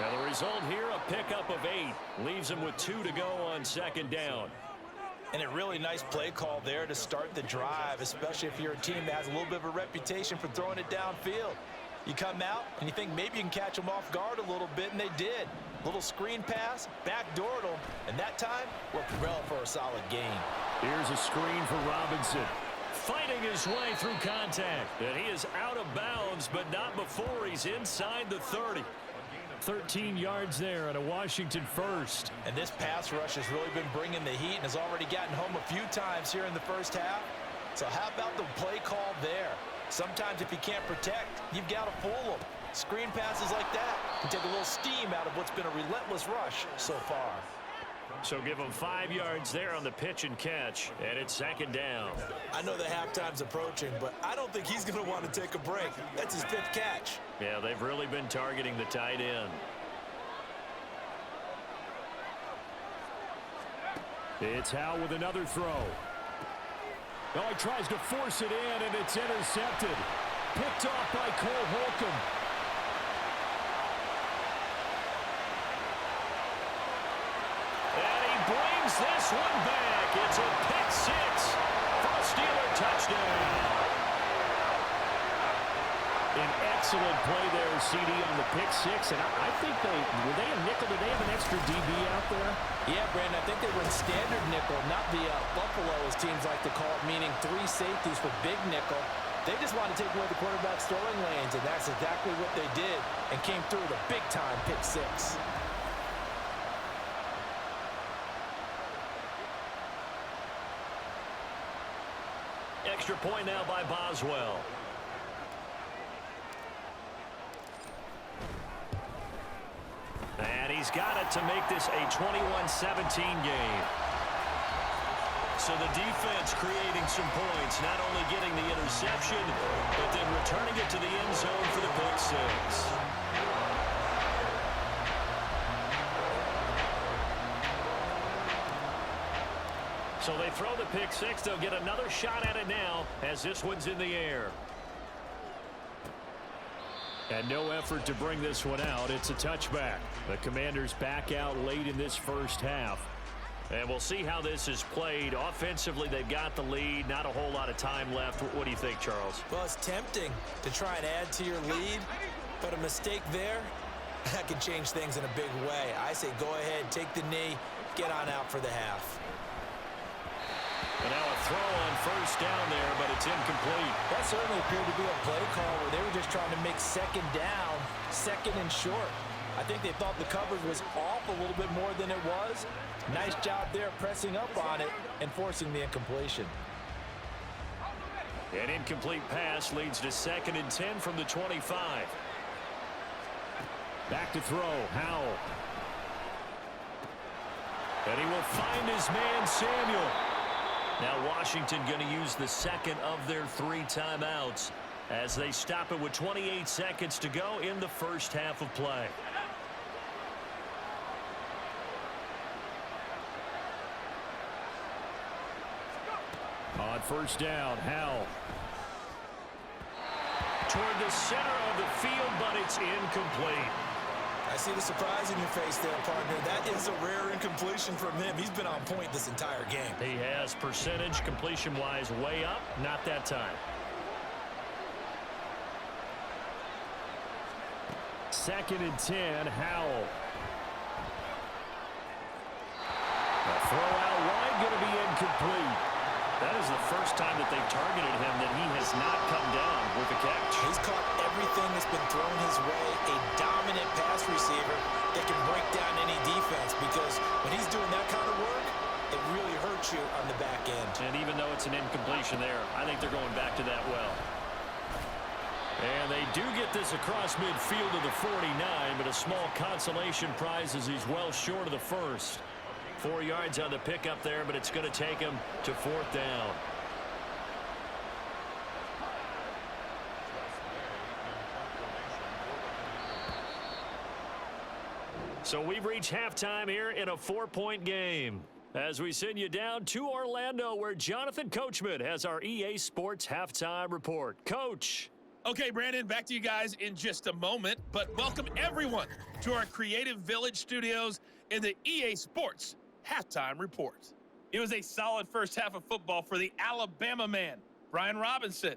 Now the result here, a pickup of 8. Leaves him with 2 to go on second down. And a really nice play call there to start the drive, especially if you're a team that has a little bit of a reputation for throwing it downfield. You come out and you think maybe you can catch them off guard a little bit, and they did. Little screen pass, backdoored them, and that time looked well for a solid gain. Here's a screen for Robinson. Fighting his way through contact. And he is out of bounds, but not before he's inside the 30. 13 yards there and a Washington first. And this pass rush has really been bringing the heat and has already gotten home a few times here in the first half. So how about the play call there? Sometimes if you can't protect, you've got to fool them. Screen passes like that can take a little steam out of what's been a relentless rush so far. So give him 5 yards there on the pitch and catch, and it's second down. I know the halftime's approaching, but I don't think he's going to want to take a break. That's his 5th catch. Yeah, they've really been targeting the tight end. It's Howe with another throw. Oh, he tries to force it in, and it's intercepted. Picked off by Cole Holcomb. And he brings this one back. It's a pick 6 for a Steeler touchdown. An excellent play there, CD, on the pick 6. And I think were they a nickel? Did they have an extra DB out there? Yeah, Brandon, I think they were in standard nickel, not the Buffalo, as teams like to call it, meaning 3 safeties for big nickel. They just want to take away the quarterback's throwing lanes, and that's exactly what they did and came through with a big-time pick 6. Extra point now by Boswell. And he's got it to make this a 21-17 game. So the defense creating some points, not only getting the interception, but then returning it to the end zone for the pick 6. So they throw the pick 6. They'll get another shot at it now as this one's in the air. And no effort to bring this one out. It's a touchback. The Commanders back out late in this first half. And we'll see how this is played. Offensively, they've got the lead. Not a whole lot of time left. What do you think, Charles? Well, it's tempting to try and add to your lead, but a mistake there, that can change things in a big way. I say go ahead, take the knee, get on out for the half. And now a throw on first down there, but it's incomplete. That certainly appeared to be a play call where they were just trying to make second down, second and short. I think they thought the coverage was off a little bit more than it was. Nice job there pressing up on it and forcing the incompletion. An incomplete pass leads to 2nd and 10 from the 25. Back to throw, Howell. And he will find his man, Samuel. Now Washington going to use the second of their 3 timeouts as they stop it with 28 seconds to go in the first half of play. On first down, Howell. Toward the center of the field, but it's incomplete. I see the surprise in your face there, partner. That is a rare incompletion from him. He's been on point this entire game. He has percentage completion-wise way up. Not that time. 2nd and 10, Howell. The throw out wide going to be incomplete. That is the first time that they've targeted him that he has not come down with the catch. He's caught everything that's been thrown his way. A dominant pass receiver that can break down any defense, because when he's doing that kind of work, it really hurts you on the back end. And even though it's an incompletion there, I think they're going back to that well. And they do get this across midfield to the 49, but a small consolation prize as he's well short of the first. 4 yards on the pickup there, but it's going to take him to 4th down. So we've reached halftime here in a 4-point game. As we send you down to Orlando, where Jonathan Coachman has our EA Sports Halftime Report. Coach. Okay, Brandon, back to you guys in just a moment, but welcome everyone to our Creative Village studios in the EA Sports Halftime Report. It was a solid first half of football for the Alabama man, Brian Robinson.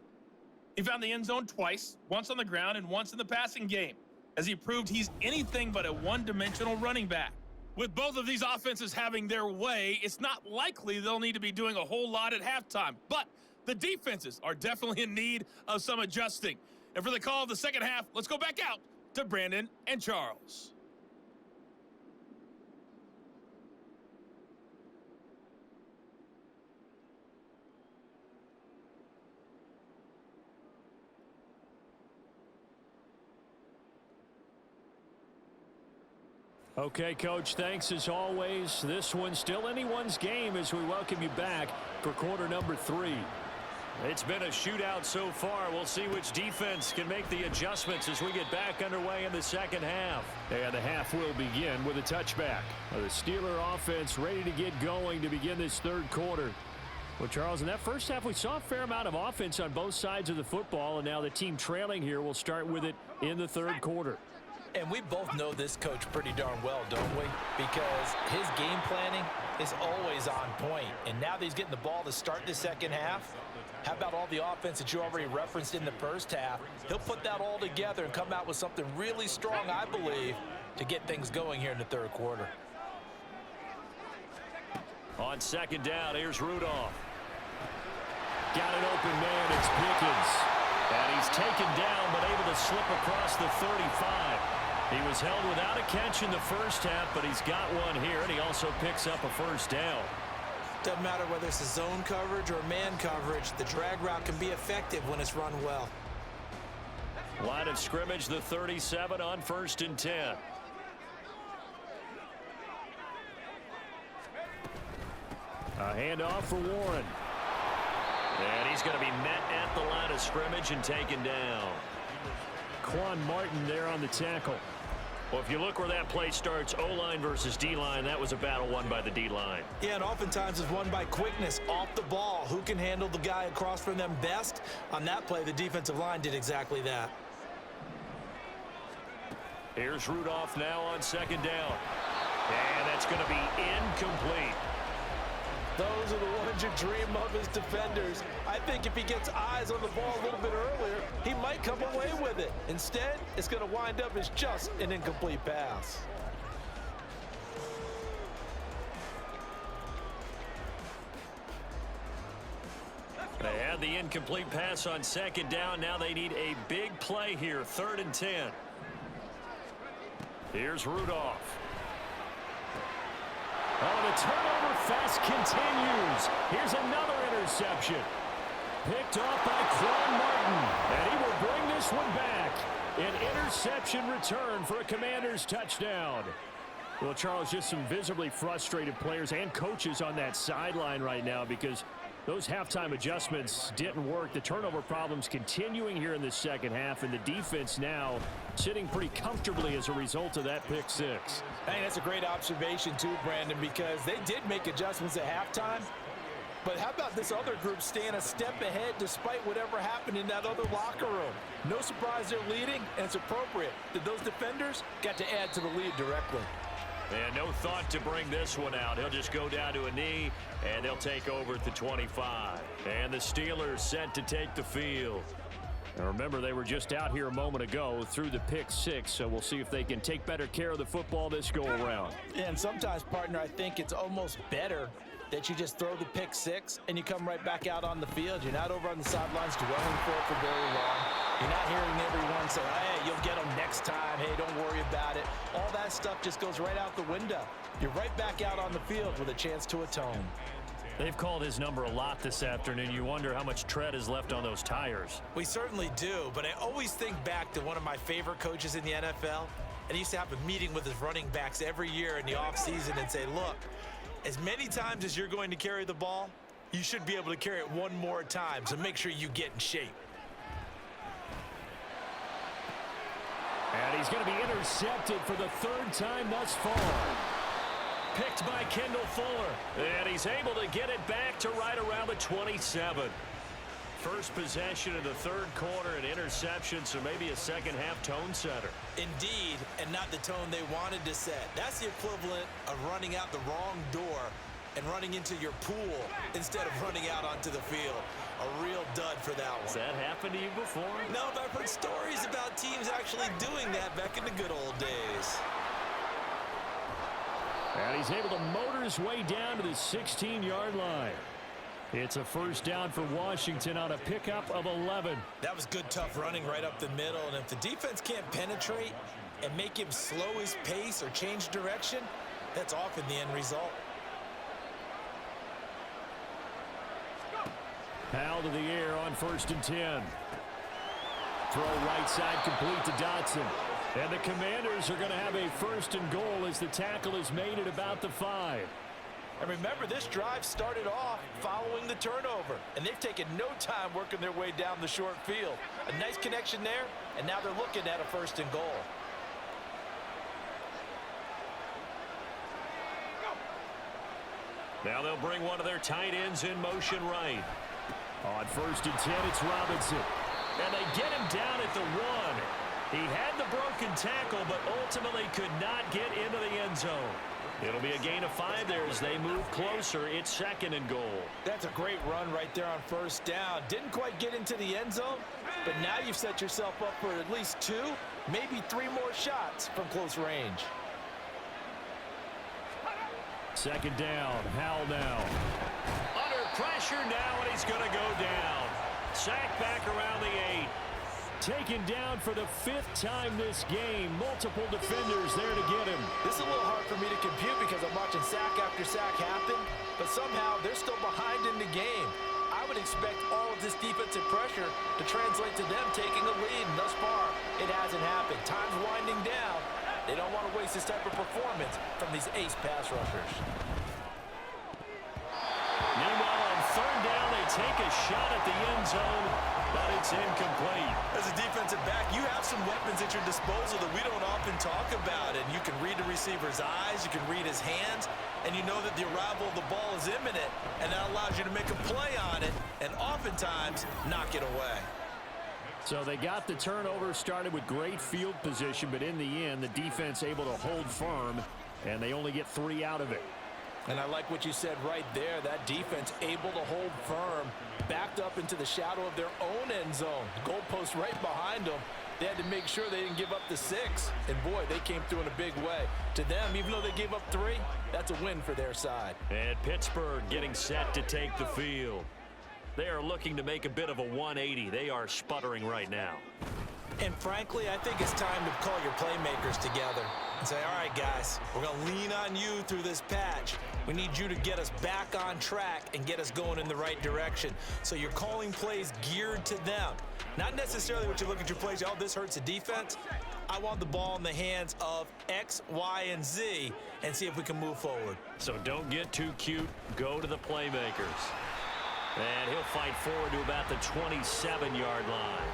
He found the end zone twice, once on the ground and once in the passing game, as he proved he's anything but a one-dimensional running back. With both of these offenses having their way, it's not likely they'll need to be doing a whole lot at halftime. But the defenses are definitely in need of some adjusting. And for the call of the second half, let's go back out to Brandon and Charles. Okay, Coach, thanks as always. This one's still anyone's game as we welcome you back for quarter number 3. It's been a shootout so far. We'll see which defense can make the adjustments as we get back underway in the second half. And the half will begin with a touchback. The Steeler offense ready to get going to begin this third quarter. Well, Charles, in that first half, we saw a fair amount of offense on both sides of the football, and now the team trailing here will start with it in the third quarter. And we both know this coach pretty darn well, don't we? Because his game planning is always on point. And now that he's getting the ball to start the second half, how about all the offense that you already referenced in the first half? He'll put that all together and come out with something really strong, I believe, to get things going here in the third quarter. On second down, here's Rudolph. Got an open man, it's Pickens. And he's taken down, but able to slip across the 35. He was held without a catch in the first half, but he's got one here, and he also picks up a first down. Doesn't matter whether it's a zone coverage or man coverage, the drag route can be effective when it's run well. Line of scrimmage, the 37 on 1st and 10. A handoff for Warren. And he's going to be met at the line of scrimmage and taken down. Quan Martin there on the tackle. Well, if you look where that play starts, O-line versus D-line, that was a battle won by the D-line. Yeah, and oftentimes it's won by quickness off the ball. Who can handle the guy across from them best? On that play, the defensive line did exactly that. Here's Rudolph now on second down. And that's going to be incomplete. Those are the ones you dream of as defenders. I think if he gets eyes on the ball a little bit earlier, he might come away with it. Instead, it's going to wind up as just an incomplete pass. They had the incomplete pass on second down. Now they need a big play here, 3rd and 10. Here's Rudolph. Oh, the turnover fest continues. Here's another interception. Picked off by Quan Martin. And he will bring this one back. An interception return for a Commanders touchdown. Well, Charles, just some visibly frustrated players and coaches on that sideline right now because those halftime adjustments didn't work. The turnover problems continuing here in the second half, and the defense now sitting pretty comfortably as a result of that pick six. Hey, that's a great observation too, Brandon, because they did make adjustments at halftime. But how about this other group staying a step ahead despite whatever happened in that other locker room? No surprise they're leading, and it's appropriate that those defenders got to add to the lead directly. And no thought to bring this one out. He'll just go down to a knee, and they'll take over at the 25. And the Steelers set to take the field. Now remember, they were just out here a moment ago through the pick six, so we'll see if they can take better care of the football this go-around. Yeah, and sometimes, partner, I think it's almost better that you just throw the pick six and you come right back out on the field. You're not over on the sidelines dwelling for it for very long. You're not hearing everyone say, hey, you'll get them next time. Hey, don't worry about it. All that stuff just goes right out the window. You're right back out on the field with a chance to atone. They've called his number a lot this afternoon. You wonder how much tread is left on those tires. We certainly do, but I always think back to one of my favorite coaches in the NFL, and he used to have a meeting with his running backs every year in the offseason and say, look, as many times as you're going to carry the ball, you should be able to carry it one more time, so make sure you get in shape. And he's going to be intercepted for the third time thus far. picked by Kendall Fuller. And he's able to get it back to right around the 27. First possession of the third quarter, an interception, so maybe a second-half tone setter. Indeed, and not the tone they wanted to set. That's the equivalent of running out the wrong door and running into your pool instead of running out onto the field. A real dud for that one. Has that happened to you before? No, but I've heard stories about teams actually doing that back in the good old days. And he's able to motor his way down to the 16-yard line. It's a first down for Washington on a pickup of 11. That was good, tough running right up the middle. And if the defense can't penetrate and make him slow his pace or change direction, that's often the end result. Powell to the air on 1st and 10. Throw right side complete to Dotson. And the Commanders are going to have a 1st and goal as the tackle is made at about the 5. And remember, this drive started off following the turnover, and they've taken no time working their way down the short field. A nice connection there, and now they're looking at a 1st and goal. Now they'll bring one of their tight ends in motion right. On 1st and 10, it's Robinson. And they get him down at the 1. He had the broken tackle, but ultimately could not get into the end zone. It'll be a gain of 5 there as they move closer. It's 2nd and goal. That's a great run right there on 1st down. Didn't quite get into the end zone, but now you've set yourself up for at least 2, maybe 3 more shots from close range. 2nd down. Howell now. Under pressure now, and he's going to go down. Sacked back around the 8. Taken down for the 5th time this game. Multiple defenders there to get him. This is a little hard for me to compute because I'm watching sack after sack happen, but somehow they're still behind in the game. I would expect all of this defensive pressure to translate to them taking a lead, and thus far, it hasn't happened. Time's winding down. They don't want to waste this type of performance from these ace pass rushers. Meanwhile, on 3rd down, they take a shot at the end zone, but it's incomplete. As a defensive back, you have some weapons at your disposal that we don't often talk about. And you can read the receiver's eyes, you can read his hands, and you know that the arrival of the ball is imminent, and that allows you to make a play on it and oftentimes knock it away. So they got the turnover, started with great field position, but in the end, the defense able to hold firm, and they only get 3 out of it. And I like what you said right there. That defense able to hold firm, backed up into the shadow of their own end zone. Goalpost right behind them. They had to make sure they didn't give up the 6. And, boy, they came through in a big way. To them, even though they gave up 3, that's a win for their side. And Pittsburgh getting set to take the field. They are looking to make a bit of a 180. They are sputtering right now. And frankly, I think it's time to call your playmakers together and say, all right, guys, we're going to lean on you through this patch. We need you to get us back on track and get us going in the right direction. So you're calling plays geared to them. Not necessarily what you look at your plays, oh, this hurts the defense. I want the ball in the hands of X, Y, and Z and see if we can move forward. So don't get too cute. Go to the playmakers. And he'll fight forward to about the 27-yard line.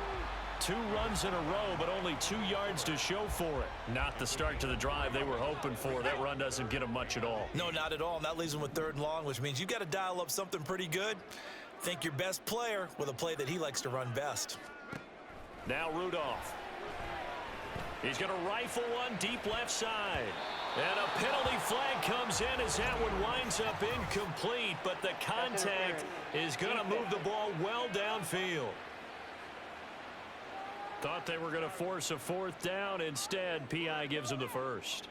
2 runs in a row, but only 2 yards to show for it. Not the start to the drive they were hoping for. That run doesn't get them much at all. No, not at all. And that leaves them with 3rd and long, which means you got to dial up something pretty good. Think your best player with a play that he likes to run best. Now Rudolph. He's going to rifle one deep left side. And a penalty flag comes in as that one winds up incomplete, but the contact is going to move the ball well downfield. Thought they were going to force a 4th down. Instead, P.I. gives them the 1st.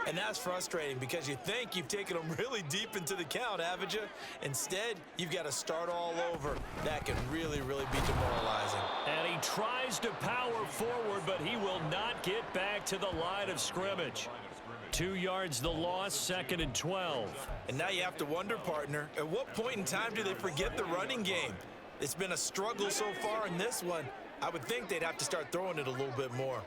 And that's frustrating because you think you've taken them really deep into the count, haven't you? Instead, you've got to start all over. That can really, really be demoralizing. And he tries to power forward, but he will not get back to the line of scrimmage. 2 yards the loss, 2nd and 12. And now you have to wonder, partner, at what point in time do they forget the running game? It's been a struggle so far in this one. I would think they'd have to start throwing it a little bit more.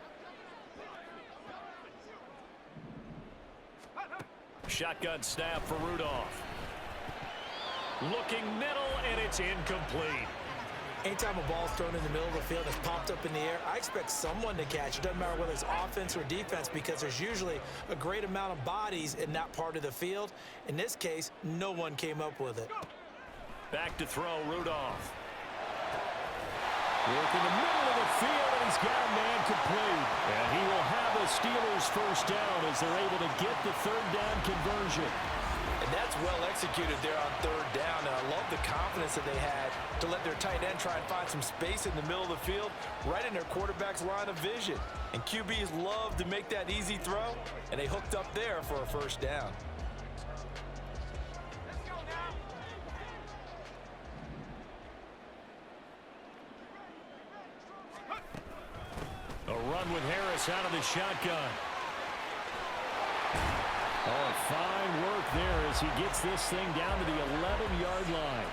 Shotgun snap for Rudolph. Looking middle, and it's incomplete. Anytime a ball's thrown in the middle of the field and it's popped up in the air, I expect someone to catch. It doesn't matter whether it's offense or defense because there's usually a great amount of bodies in that part of the field. In this case, no one came up with it. Back to throw, Rudolph. Work in the middle of the field, and he's got a man complete. And he will have the Steelers first down as they're able to get the third down conversion. And that's well executed there on third down. And I love the confidence that they had to let their tight end try and find some space in the middle of the field, right in their quarterback's line of vision. And QBs love to make that easy throw, and they hooked up there for a first down. A run with Harris out of the shotgun. Oh, fine work there as he gets this thing down to the 11-yard line.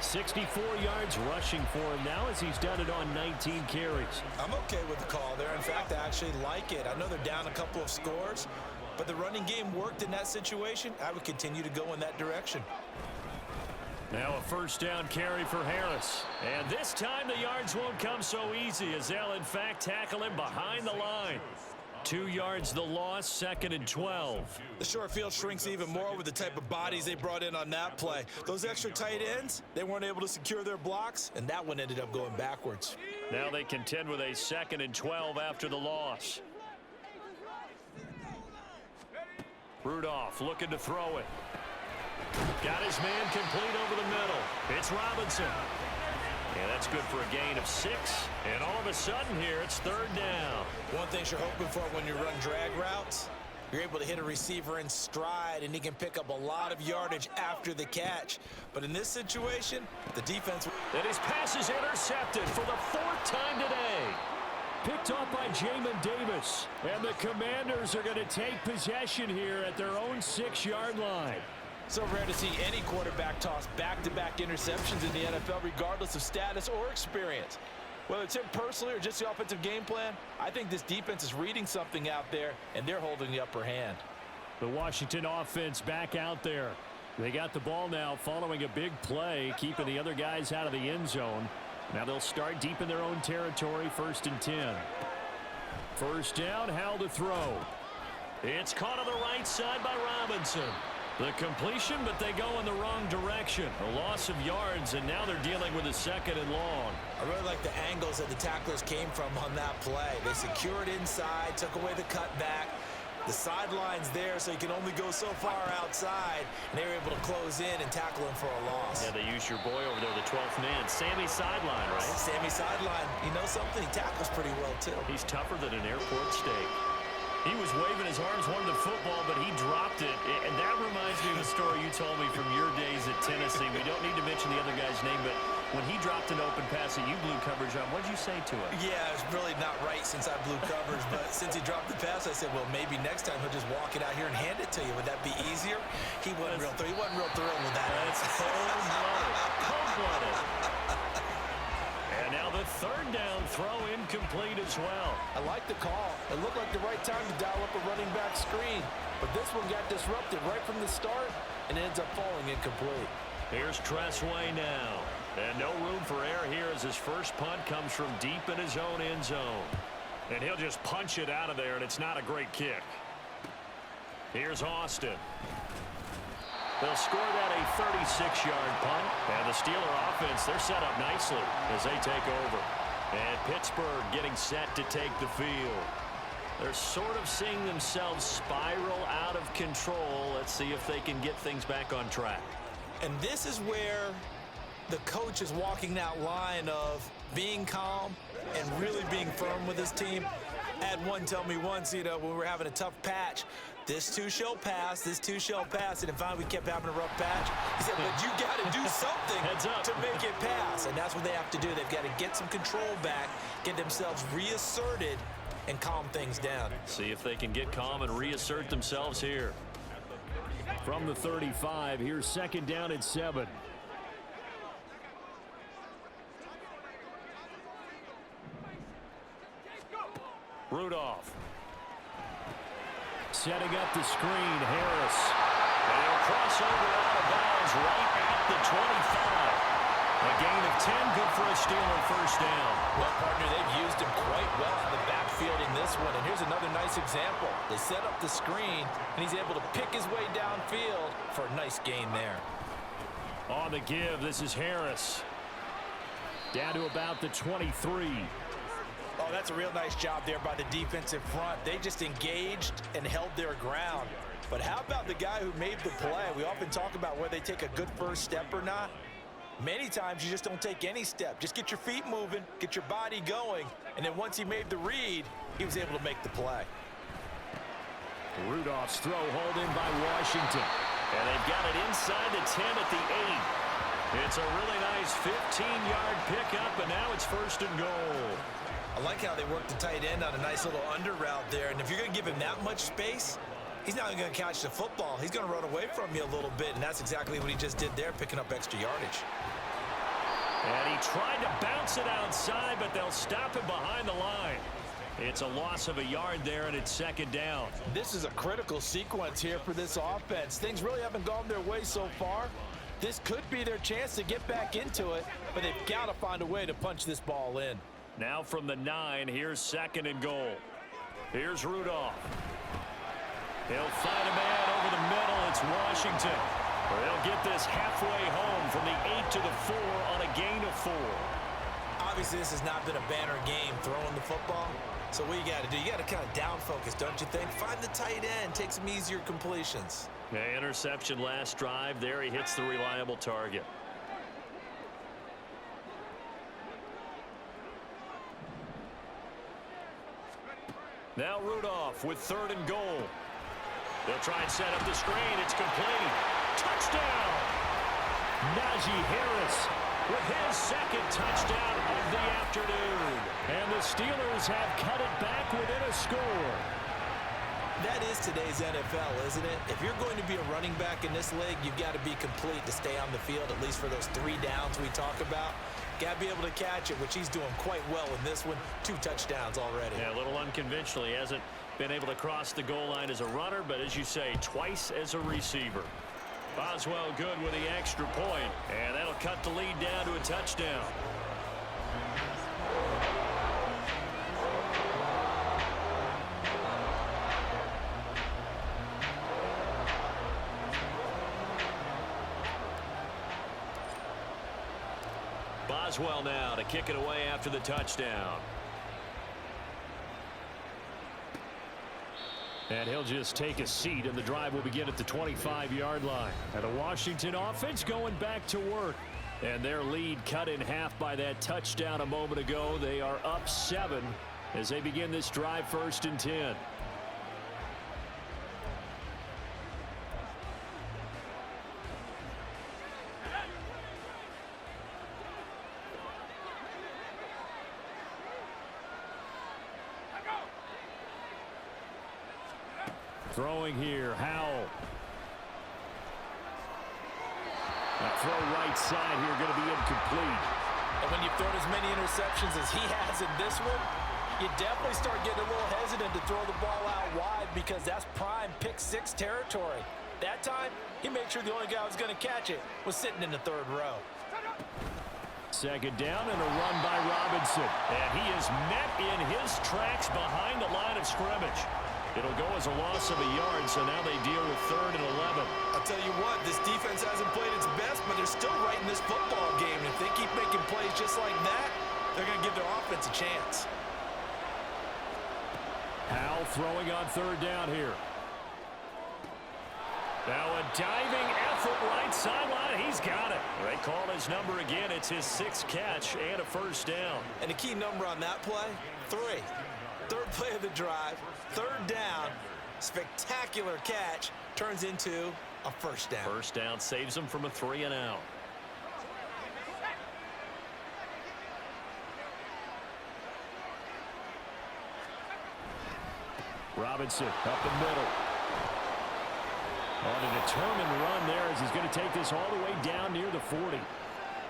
64 yards rushing for him now as he's done it on 19 carries. I'm okay with the call there. In fact, I actually like it. I know they're down a couple of scores, but the running game worked in that situation. I would continue to go in that direction. Now a first down carry for Harris. And this time the yards won't come so easy as they'll in fact tackle him behind the line. 2 yards the loss, 2nd and 12. The short field shrinks even more with the type of bodies they brought in on that play. Those extra tight ends, they weren't able to secure their blocks, and that one ended up going backwards. Now they contend with a 2nd and 12 after the loss. Rudolph looking to throw it. Got his man complete over the middle. It's Robinson. And that's good for a gain of 6. And all of a sudden here, it's third down. One thing you're hoping for when you run drag routes, you're able to hit a receiver in stride, and he can pick up a lot of yardage after the catch. But in this situation, the defense... And his pass is intercepted for the 4th time today. Picked off by Jamin Davis. And the Commanders are going to take possession here at their own 6-yard line. So rare to see any quarterback toss back-to-back interceptions in the NFL, regardless of status or experience. Whether it's him personally or just the offensive game plan, I think this defense is reading something out there, and they're holding the upper hand. The Washington offense back out there. They got the ball now following a big play, keeping the other guys out of the end zone. Now they'll start deep in their own territory, 1st and 10. First down, Howell to throw. It's caught on the right side by Robinson. The completion, but they go in the wrong direction. A loss of yards, and now they're dealing with a 2nd and long. I really like the angles that the tacklers came from on that play. They secured inside, took away the cutback. The sideline's there, so you can only go so far outside, and they were able to close in and tackle him for a loss. Yeah, they used your boy over there, the 12th man. Sammy Sideline, right? Sammy Sideline. You know something? He tackles pretty well, too. He's tougher than an airport steak. He was waving his arms, wanted the football, but he dropped it. And that reminds me of a story you told me from your days at Tennessee. We don't need to mention the other guy's name, but when he dropped an open pass that you blew coverage on, what did you say to it? Yeah, it's really not right since I blew coverage, but since he dropped the pass, I said, well, maybe next time he'll just walk it out here and hand it to you. Would that be easier? He wasn't real thrilled with that. That's cold-blooded. Cold-blooded. And now the third down throw incomplete as well. I like the call. It looked like the right time to dial up a running back screen. But this one got disrupted right from the start and ends up falling incomplete. Here's Tressway now. And no room for error here as his first punt comes from deep in his own end zone. And he'll just punch it out of there, and it's not a great kick. Here's Austin. They'll score that a 36-yard punt. And the Steeler offense, they're set up nicely as they take over. And Pittsburgh getting set to take the field. They're sort of seeing themselves spiral out of control. Let's see if they can get things back on track. And this is where the coach is walking that line of being calm and really being firm with his team. I had one tell me once, when we were having a tough patch, this too shall pass, this too shall pass. And finally we kept having a rough patch. He said, but you got to do something to make it pass. And that's what they have to do. They've got to get some control back, get themselves reasserted, and calm things down. See if they can get calm and reassert themselves here. From the 35, here's 2nd down and 7. Rudolph. Setting up the screen, Harris. And he'll cross over out of bounds right at the 25. A gain of 10, good for a Steeler first down. Well, partner, they've used him quite well in the backfield in this one. And here's another nice example. They set up the screen, and he's able to pick his way downfield for a nice gain there. On the give, this is Harris. Down to about the 23. Oh, that's a real nice job there by the defensive front. They just engaged and held their ground. But how about the guy who made the play? We often talk about whether they take a good first step or not. Many times you just don't take any step. Just get your feet moving, get your body going, and then once he made the read, he was able to make the play. Rudolph's throw hauled in by Washington. And they've got it inside the 10 at the 8. It's a really nice 15-yard pickup, and now it's first and goal. I like how they work the tight end on a nice little under route there. And if you're going to give him that much space, he's not going to catch the football. He's going to run away from you a little bit, and that's exactly what he just did there, picking up extra yardage. And he tried to bounce it outside, but they'll stop him behind the line. It's a loss of a yard there, and it's second down. This is a critical sequence here for this offense. Things really haven't gone their way so far. This could be their chance to get back into it, but they've got to find a way to punch this ball in. Now from the 9, here's second and goal. Here's Rudolph. He'll find a man over the middle. It's Washington. They'll get this halfway home from the 8 to the 4 on a gain of 4. Obviously, this has not been a banner game throwing the football. So what you got to do, you got to kind of down focus, don't you think? Find the tight end, take some easier completions. Yeah, interception last drive. There he hits the reliable target. Now Rudolph with third and goal. They'll try and set up the screen. It's complete. Touchdown! Najee Harris with his second touchdown of the afternoon. And the Steelers have cut it back within a score. That is today's NFL, isn't it? If you're going to be a running back in this league, you've got to be complete to stay on the field, at least for those 3 downs we talk about. Got to be able to catch it, which he's doing quite well in this one. 2 touchdowns already. Yeah, a little unconventional. He hasn't been able to cross the goal line as a runner, but as you say, twice as a receiver. Boswell good with the extra point, and that'll cut the lead down to a touchdown. Boswell now to kick it away after the touchdown. And he'll just take a seat, and the drive will begin at the 25-yard line. And the Washington offense going back to work. And their lead cut in half by that touchdown a moment ago. They are up 7 as they begin this drive, first and 10. Throwing here, Howell. A throw right side here, going to be incomplete. And when you've thrown as many interceptions as he has in this one, you definitely start getting a little hesitant to throw the ball out wide because that's prime pick-6 territory. That time, he made sure the only guy who was going to catch it was sitting in the 3rd row. Second down and a run by Robinson. And he is met in his tracks behind the line of scrimmage. It'll go as a loss of a yard, so now they deal with 3rd and 11. I'll tell you what, this defense hasn't played its best, but they're still right in this football game. And if they keep making plays just like that, they're going to give their offense a chance. Howell throwing on 3rd down here. Now a diving effort right sideline. He's got it. They call his number again. It's his 6th catch and a first down. And a key number on that play, 3. 3rd play of the drive, 3rd down, spectacular catch, turns into a first down. First down saves him from a 3 and out. Robinson up the middle. On a determined run there as he's going to take this all the way down near the 40.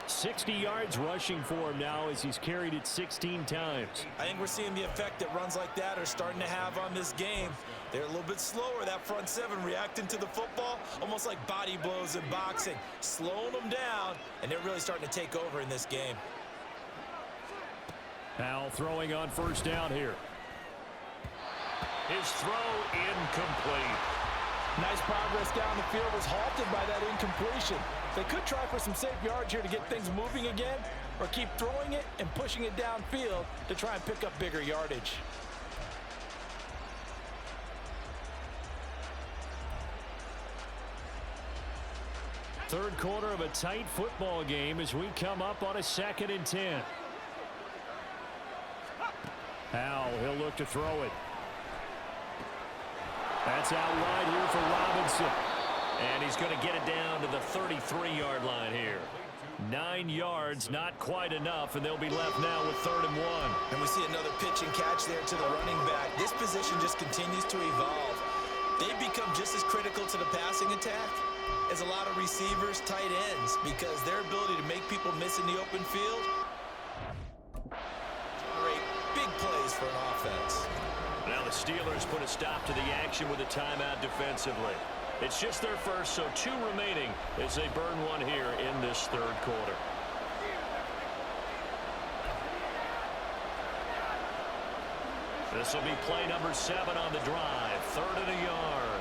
60 yards rushing for him now as he's carried it 16 times. I think we're seeing the effect that runs like that are starting to have on this game. They're a little bit slower, that front seven, reacting to the football, almost like body blows in boxing, slowing them down, and they're really starting to take over in this game. Now throwing on first down here. His throw incomplete. Nice progress down the field was halted by that incompletion. They could try for some safe yards here to get things moving again, or keep throwing it and pushing it downfield to try and pick up bigger yardage. Third quarter of a tight football game as we come up on a 2nd and 10. Howell, he'll look to throw it. That's out wide here for Robinson. And he's going to get it down to the 33-yard line here. 9 yards, not quite enough, and they'll be left now with 3rd and 1. And we see another pitch and catch there to the running back. This position just continues to evolve. They've become just as critical to the passing attack as a lot of receivers, tight ends, because their ability to make people miss in the open field, great big plays for an offense. Now the Steelers put a stop to the action with a timeout defensively. It's just their first, so 2 remaining as they burn one here in this 3rd quarter. This will be play number 7 on the drive. 3rd and a yard.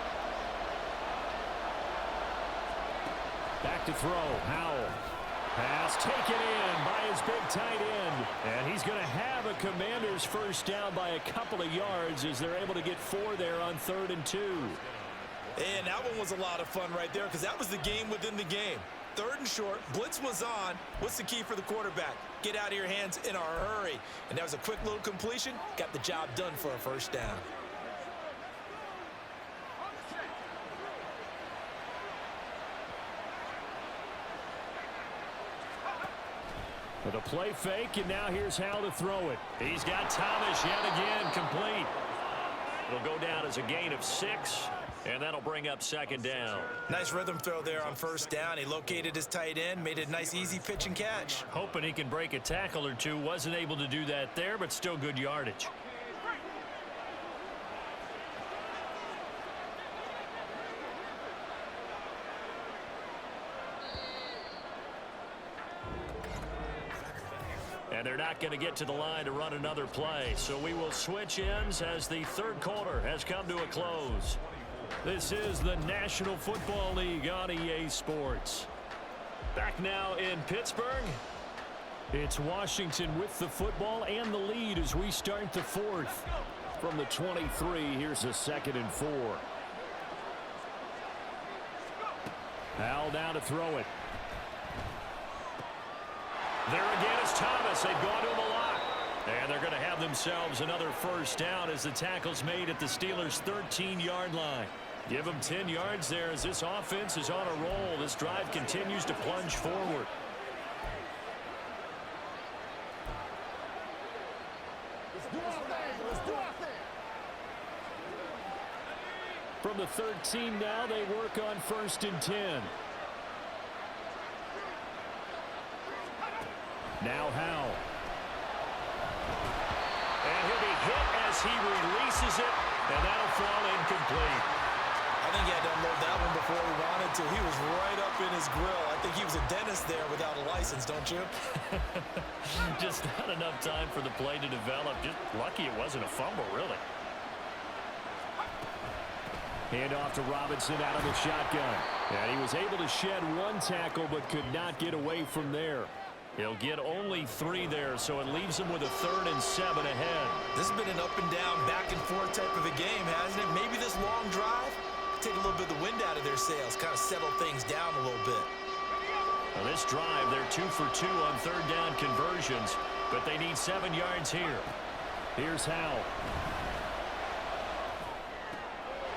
Back to throw. Howell. Pass taken in by his big tight end. And he's going to have a Commanders first down by a couple of yards as they're able to get 4 there on 3rd and 2. And that one was a lot of fun right there because that was the game within the game. 3rd and short, blitz was on. What's the key for the quarterback? Get out of your hands in a hurry. And that was a quick little completion. Got the job done for a first down. With a play fake, and now here's how to throw it. He's got Thomas yet again complete. It'll go down as a gain of 6, and that'll bring up 2nd down. Nice rhythm throw there on first down. He located his tight end, made a nice easy pitch and catch. Hoping he can break a tackle or two. Wasn't able to do that there, but still good yardage. And they're not going to get to the line to run another play. So we will switch ends as the 3rd quarter has come to a close. This is the National Football League on EA Sports. Back now in Pittsburgh. It's Washington with the football and the lead as we start the 4th. From the 23, here's a 2nd and 4. Howell down to throw it. There again is Thomas. They've gone to him a lot. And they're going to have themselves another first down as the tackle's made at the Steelers' 13-yard line. Give them 10 yards there as this offense is on a roll. This drive continues to plunge forward. From the 13 now, they work on 1st and 10. Now Howell. And he'll be hit as he releases it, and that'll fall incomplete. I think he had to unload that one before he wanted to. He was right up in his grill. I think he was a dentist there without a license, don't you? Just not enough time for the play to develop. Just lucky it wasn't a fumble, really. Hand off to Robinson out of the shotgun. And he was able to shed 1 tackle but could not get away from there. He'll get only 3 there, so it leaves him with a 3rd and 7 ahead. This has been an up and down, back and forth type of a game, hasn't it? Maybe this long drive take a little bit of the wind out of their sails, kind of settle things down a little bit. Well, this drive, they're 2 for 2 on 3rd down conversions, but they need 7 yards here. Here's Howell.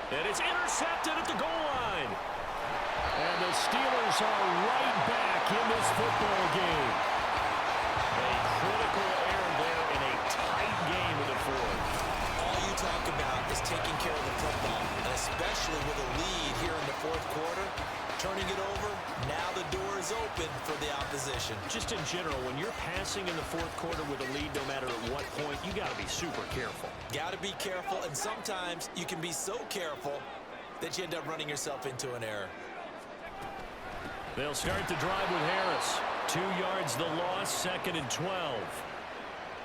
And it's intercepted at the goal line. And the Steelers are right back in this football game. A critical error there in a tight game of the 4th. All you talk about is taking care of the football, and especially with a lead here in the 4th quarter. Turning it over, now the door is open for the opposition. possession. Just in general, when you're passing in the fourth quarter with a lead, no matter at what point, you got to be super careful. Got to be careful, and sometimes you can be so careful that you end up running yourself into an error. They'll start the drive with Harris. 2 yards the loss, 2nd and 12.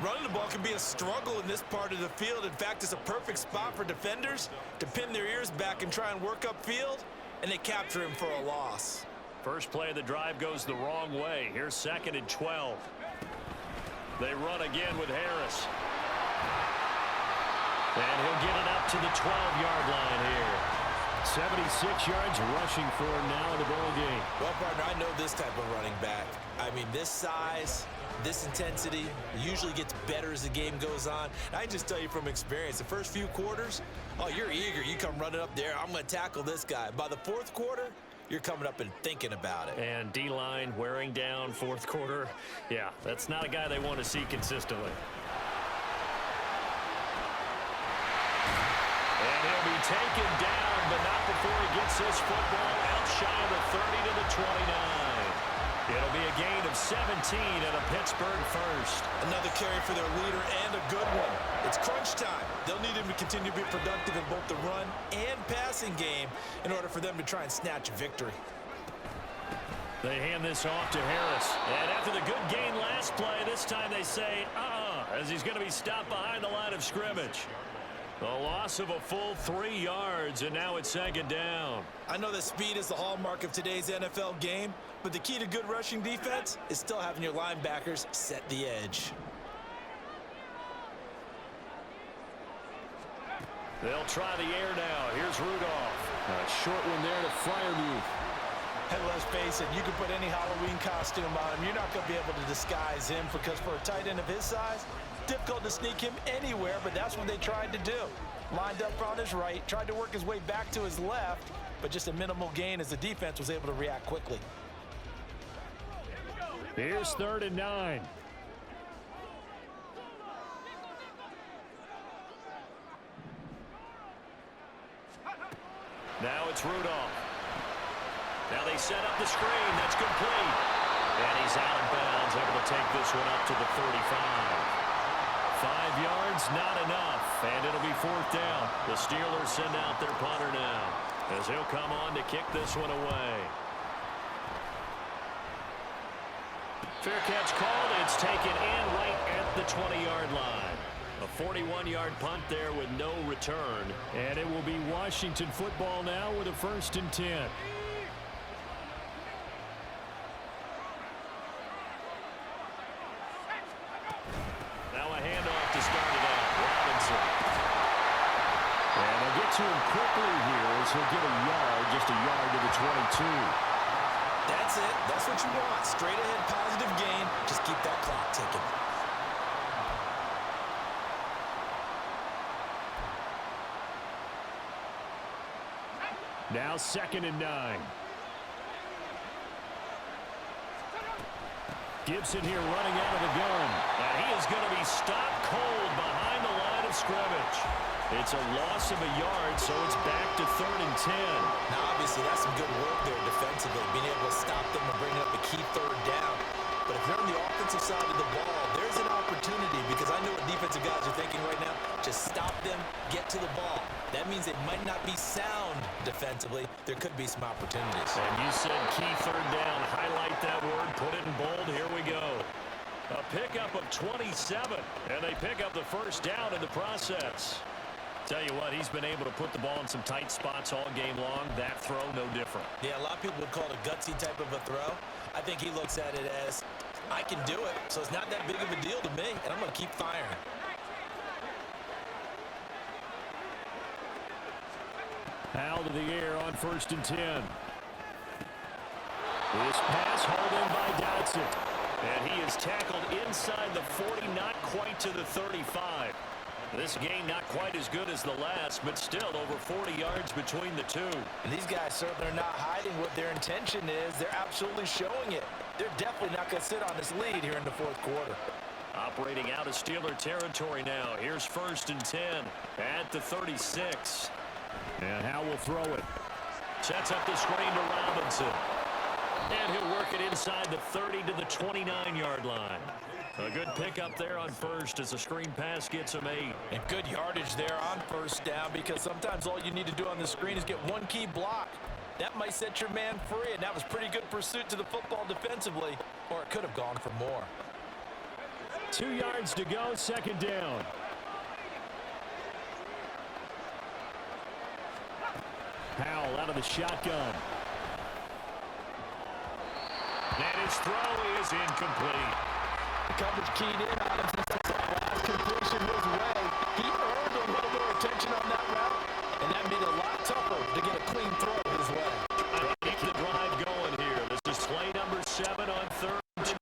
Running the ball can be a struggle in this part of the field. In fact, it's a perfect spot for defenders to pin their ears back and try and work upfield, and they capture him for a loss. First play of the drive goes the wrong way. Here's 2nd and 12. They run again with Harris. And he'll get it up to the 12-yard line here. 76 yards rushing for him now in the ball game. Well, partner, I know this type of running back. I mean, this size, this intensity usually gets better as the game goes on. And I can just tell you from experience, the first few quarters, oh, you're eager. You come running up there, I'm going to tackle this guy. By the fourth quarter, you're coming up and thinking about it. And D-line wearing down fourth quarter. Yeah, that's not a guy they want to see consistently. And he'll be taken down, but not before he gets this football out shy of the 30 to the 29. It'll be a gain of 17 and a Pittsburgh first. Another carry for their leader and a good one. It's crunch time. They'll need him to continue to be productive in both the run and passing game in order for them to try and snatch a victory. They hand this off to Harris. And after the good gain last play, this time they say, as he's going to be stopped behind the line of scrimmage. A loss of a full 3 yards, and now it's 2nd down. I know that speed is the hallmark of today's NFL game, but the key to good rushing defense is still having your linebackers set the edge. They'll try the air now. Here's Rudolph. A short one there to Freiermuth. And let's face it, you can put any Halloween costume on him. You're not going to be able to disguise him because for a tight end of his size, difficult to sneak him anywhere, but that's what they tried to do. Lined up on his right, tried to work his way back to his left, but just a minimal gain as the defense was able to react quickly. Here's 3rd and 9. Now it's Rudolph. Now they set up the screen. That's complete. And he's out of bounds, able to take this one up to the 35. 5 yards, not enough, and it'll be 4th down. The Steelers send out their punter now, as he'll come on to kick this one away. Fair catch called. It's taken in right at the 20-yard line. A 41-yard punt there with no return. And it will be Washington football now with a 1st and 10. To him quickly here as he'll get a yard, just a yard to the 22. That's it. That's what you want. Straight ahead, positive gain. Just keep that clock ticking. Now 2nd and 9. Gibson here running out of the gun. And he is going to be stopped cold behind the line of scrimmage. It's a loss of a yard, so it's back to 3rd and 10. Now, obviously, that's some good work there defensively, being able to stop them and bring up a key 3rd down. But if you're on the offensive side of the ball, there's an opportunity because I know what defensive guys are thinking right now. Just stop them, get to the ball. That means it might not be sound defensively. There could be some opportunities. And you said key 3rd down. Highlight that word. Put it in bold. Here we go. A pickup of 27, and they pick up the 1st down in the process. Tell you what, he's been able to put the ball in some tight spots all game long. That throw, no different. Yeah, a lot of people would call it a gutsy type of a throw. I think he looks at it as, I can do it, so it's not that big of a deal to me, and I'm going to keep firing. Out of the air on 1st and 10. This pass hauled in by Dotson. And he is tackled inside the 40, not quite to the 35. This game not quite as good as the last, but still over 40 yards between the two. And these guys certainly are not hiding what their intention is. They're absolutely showing it. They're definitely not going to sit on this lead here in the 4th quarter. Operating out of Steeler territory now. Here's 1st and 10 at the 36. And Howe will throw it. Sets up the screen to Robinson. And he'll work it inside the 30 to the 29-yard line. A good pickup there on first as the screen pass gets him 8. And good yardage there on first down, because sometimes all you need to do on the screen is get one key block. That might set your man free, and that was pretty good pursuit to the football defensively, or it could have gone for more. 2 yards to go, second down. Powell out of the shotgun. And his throw is incomplete. The coverage keyed in on him since that last completion his way. He earned a little more attention on that route, and that made it a lot tougher to get a clean throw his way. Keep the drive going here. This is play number 7 on 3rd and 2.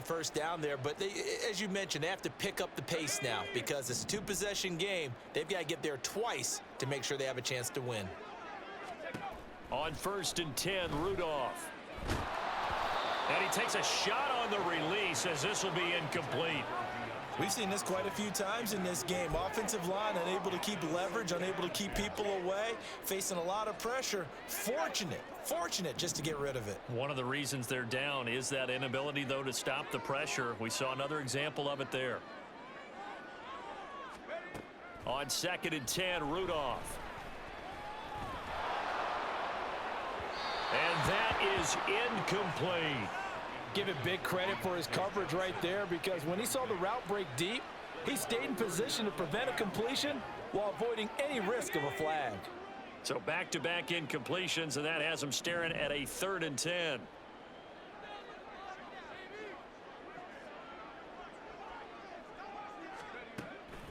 First down there, but they, as you mentioned, they have to pick up the pace now because it's a 2-possession game. They've got to get there twice to make sure they have a chance to win. On 1st and 10, Rudolph. And he takes a shot on the release as this will be incomplete. We've seen this quite a few times in this game. Offensive line unable to keep leverage, unable to keep people away, facing a lot of pressure. Fortunate just to get rid of it. One of the reasons they're down is that inability, though, to stop the pressure. We saw another example of it there. On 2nd and 10, Rudolph. And that is incomplete. Give it big credit for his coverage right there, because when he saw the route break deep, he stayed in position to prevent a completion while avoiding any risk of a flag. So back-to-back incompletions, and that has him staring at a 3rd and 10.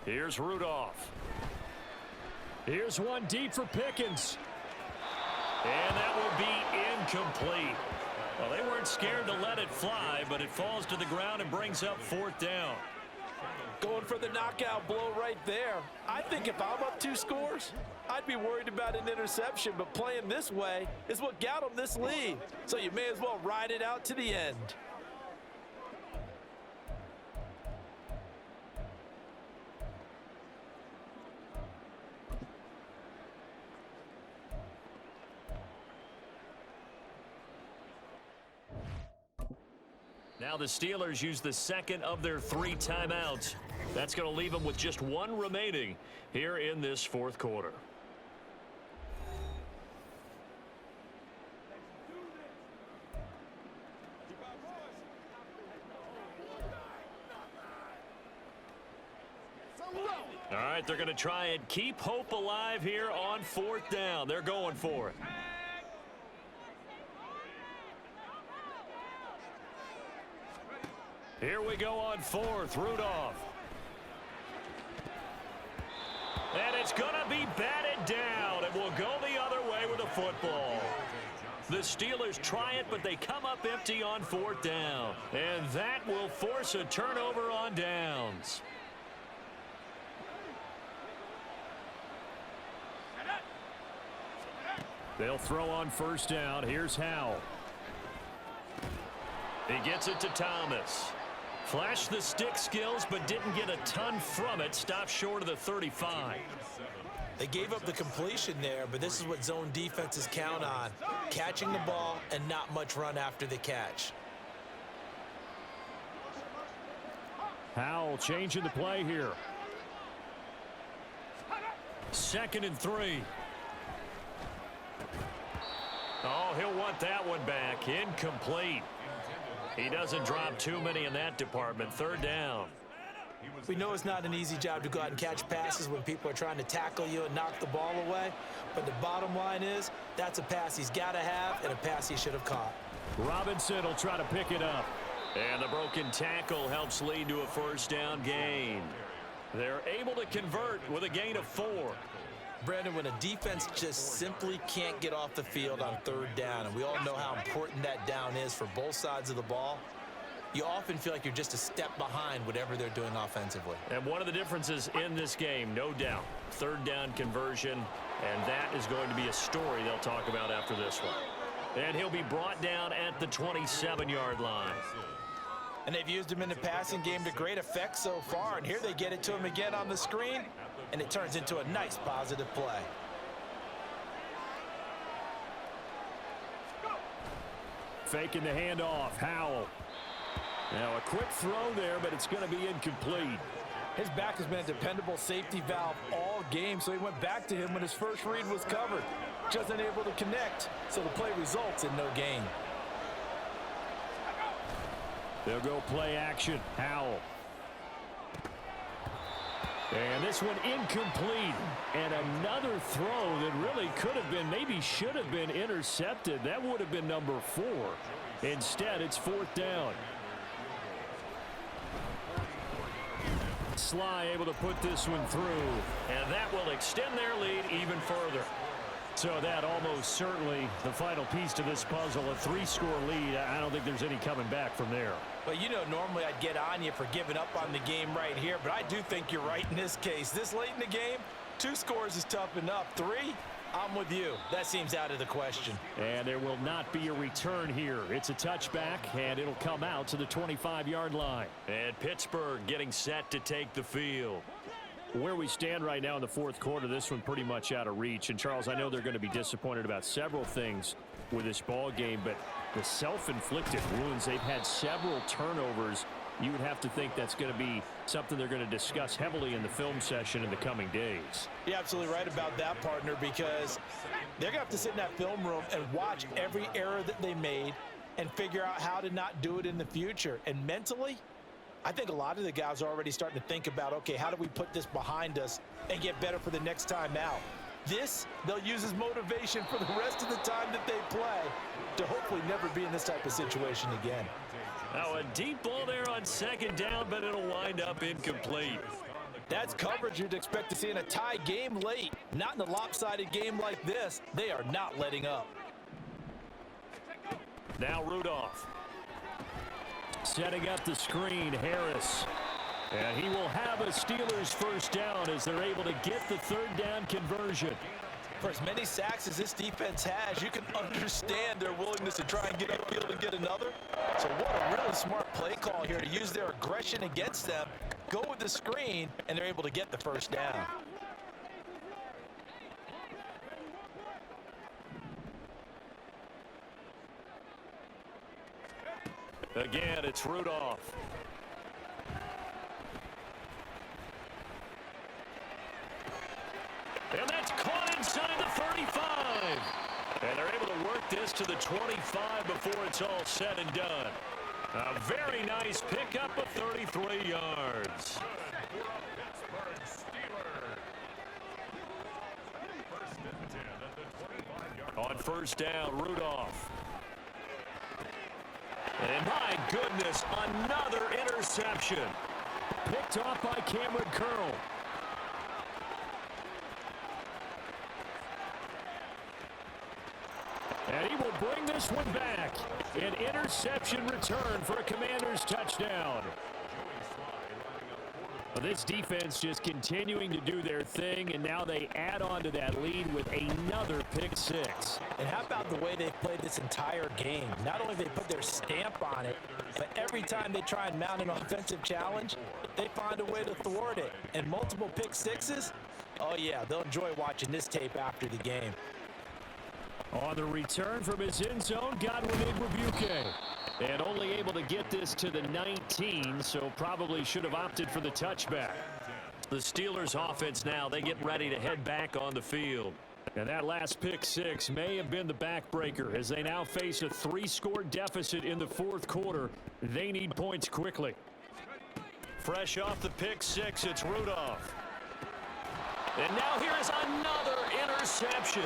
Here's Rudolph. Here's one deep for Pickens. And that will be incomplete. Well, they weren't scared to let it fly, but it falls to the ground and brings up 4th down. Going for the knockout blow right there. I think if I'm up 2 scores, I'd be worried about an interception, but playing this way is what got him this lead. So you may as well ride it out to the end. Now the Steelers use the 2nd of their 3 timeouts. That's going to leave them with just 1 remaining here in this 4th quarter. All right, they're going to try and keep hope alive here on 4th down. They're going for it. Here we go on fourth. Rudolph. And it's going to be batted down, and we'll go the other way with the football. The Steelers try it, but they come up empty on fourth down. And that will force a turnover on downs. They'll throw on first down. Here's Howell. He gets it to Thomas. Flashed the stick skills, but didn't get a ton from it. Stopped short of the 35. They gave up the completion there, but this is what zone defenses count on. Catching the ball and not much run after the catch. Howell changing the play here. 2nd and 3. Oh, he'll want that one back. Incomplete. He doesn't drop too many in that department. 3rd down. We know it's not an easy job to go out and catch passes when people are trying to tackle you and knock the ball away. But the bottom line is, that's a pass he's got to have and a pass he should have caught. Robinson will try to pick it up. And the broken tackle helps lead to a 1st down gain. They're able to convert with a gain of 4. Brandon, when a defense just simply can't get off the field on 3rd down, and we all know how important that down is for both sides of the ball, you often feel like you're just a step behind whatever they're doing offensively. And one of the differences in this game, no doubt, 3rd down conversion, and that is going to be a story they'll talk about after this one. And he'll be brought down at the 27-yard line. And they've used him in the passing game to great effect so far, and here they get it to him again on the screen, and it turns into a nice positive play. Faking the handoff. Howell. Now a quick throw there, but it's going to be incomplete. His back has been a dependable safety valve all game, so he went back to him when his first read was covered. Just unable to connect, so the play results in no gain. They'll go play action. Howell. And this one incomplete. And another throw that really could have been, maybe should have been intercepted. That would have been number 4. Instead, it's 4th down. Sly able to put this one through. And that will extend their lead even further. So that almost certainly the final piece to this puzzle, a 3-score lead. I don't think there's any coming back from there. Well, you know, normally I'd get on you for giving up on the game right here, but I do think you're right in this case. This late in the game, 2 scores is tough enough. 3, I'm with you. That seems out of the question. And there will not be a return here. It's a touchback, and it'll come out to the 25-yard line. And Pittsburgh getting set to take the field. Where we stand right now in the 4th quarter, this one pretty much out of reach. And, Charles, I know they're going to be disappointed about several things with this ball game, but the self-inflicted wounds, they've had several turnovers. You would have to think that's going to be something they're going to discuss heavily in the film session in the coming days. You're absolutely right about that, partner, because they're going to have to sit in that film room and watch every error that they made and figure out how to not do it in the future. And mentally, I think a lot of the guys are already starting to think about, okay, how do we put this behind us and get better for the next time out? This, they'll use as motivation for the rest of the time that they play to hopefully never be in this type of situation again. Now a deep ball there on 2nd down, but it'll wind up incomplete. That's coverage you'd expect to see in a tie game late. Not in a lopsided game like this. They are not letting up. Now Rudolph. Setting up the screen, Harris. And he will have a Steelers 1st down as they're able to get the 3rd down conversion. For as many sacks as this defense has, you can understand their willingness to try and get upfield and get another. So what a really smart play call here to use their aggression against them, go with the screen, and they're able to get the 1st down. Again, it's Rudolph. And that's caught inside the 35. And they're able to work this to the 25 before it's all said and done. A very nice pickup of 33 yards. On 1st down, Rudolph. And my goodness, another interception. Picked off by Cameron Curl. And he will bring this one back. An interception return for a Commanders touchdown. Well, this defense just continuing to do their thing, and now they add on to that lead with another pick six. And how about the way they've played this entire game? Not only they put their stamp on it, but every time they try and mount an offensive challenge, they find a way to thwart it. And multiple pick sixes, oh yeah, they'll enjoy watching this tape after the game. On the return from his end zone, Godwin Igwebuike. And only able to get this to the 19, so probably should have opted for the touchback. The Steelers offense now, they get ready to head back on the field. And that last pick six may have been the backbreaker as they now face a 3-score deficit in the fourth quarter. They need points quickly. Fresh off the pick six, it's Rudolph. And now here's another interception.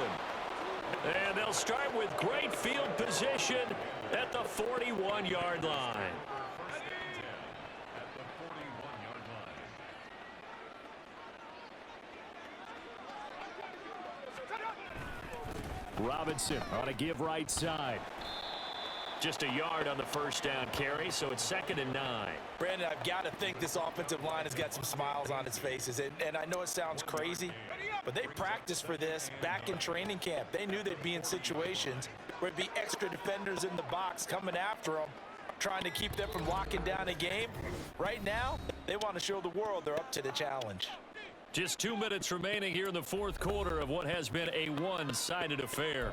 And they'll start with great field position at the 41-yard line. Robinson on a give right side. Just a yard on the first down carry, so it's 2nd and 9. Brandon, I've got to think this offensive line has got some smiles on its faces. And I know it sounds crazy, but they practiced for this back in training camp. They knew they'd be in situations where it'd be extra defenders in the box coming after them, trying to keep them from locking down a game. Right now, they want to show the world they're up to the challenge. Just 2 minutes remaining here in the fourth quarter of what has been a one-sided affair.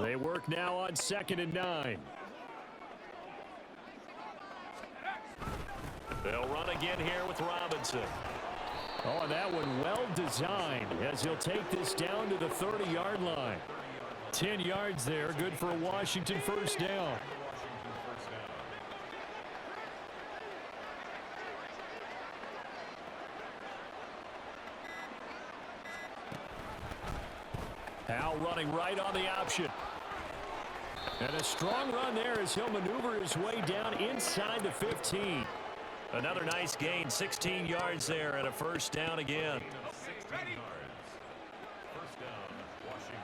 They work now on 2nd and 9. They'll run again here with Robinson. Oh, and that one well designed as he'll take this down to the 30-yard line. 10 yards there, good for a Washington first down. Hal running right on the option. And a strong run there as he'll maneuver his way down inside the 15. Another nice gain, 16 yards there and a first down again. 16 yards. First down, Washington.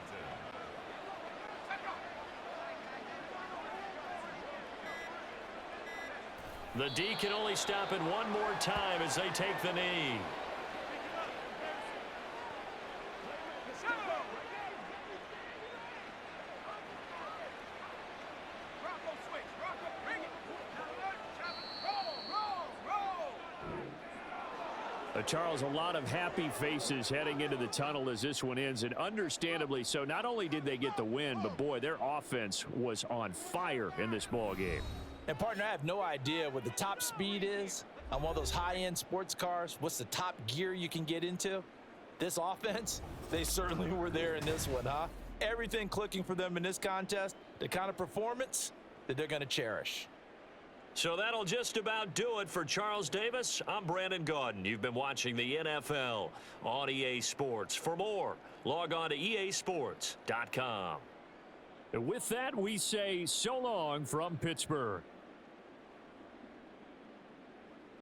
The D can only stop it one more time as they take the knee. Charles, a lot of happy faces heading into the tunnel as this one ends, and understandably so. Not only did they get the win, but boy, their offense was on fire in this ball game. And partner, I have no idea what the top speed is on one of those high-end sports cars. What's the top gear you can get into? This offense, they certainly were there in this one, huh? Everything clicking for them in this contest, the kind of performance that they're going to cherish. So that'll just about do it for Charles Davis. I'm Brandon Gaudin. You've been watching the NFL on EA Sports. For more, log on to easports.com. With that, we say so long from Pittsburgh.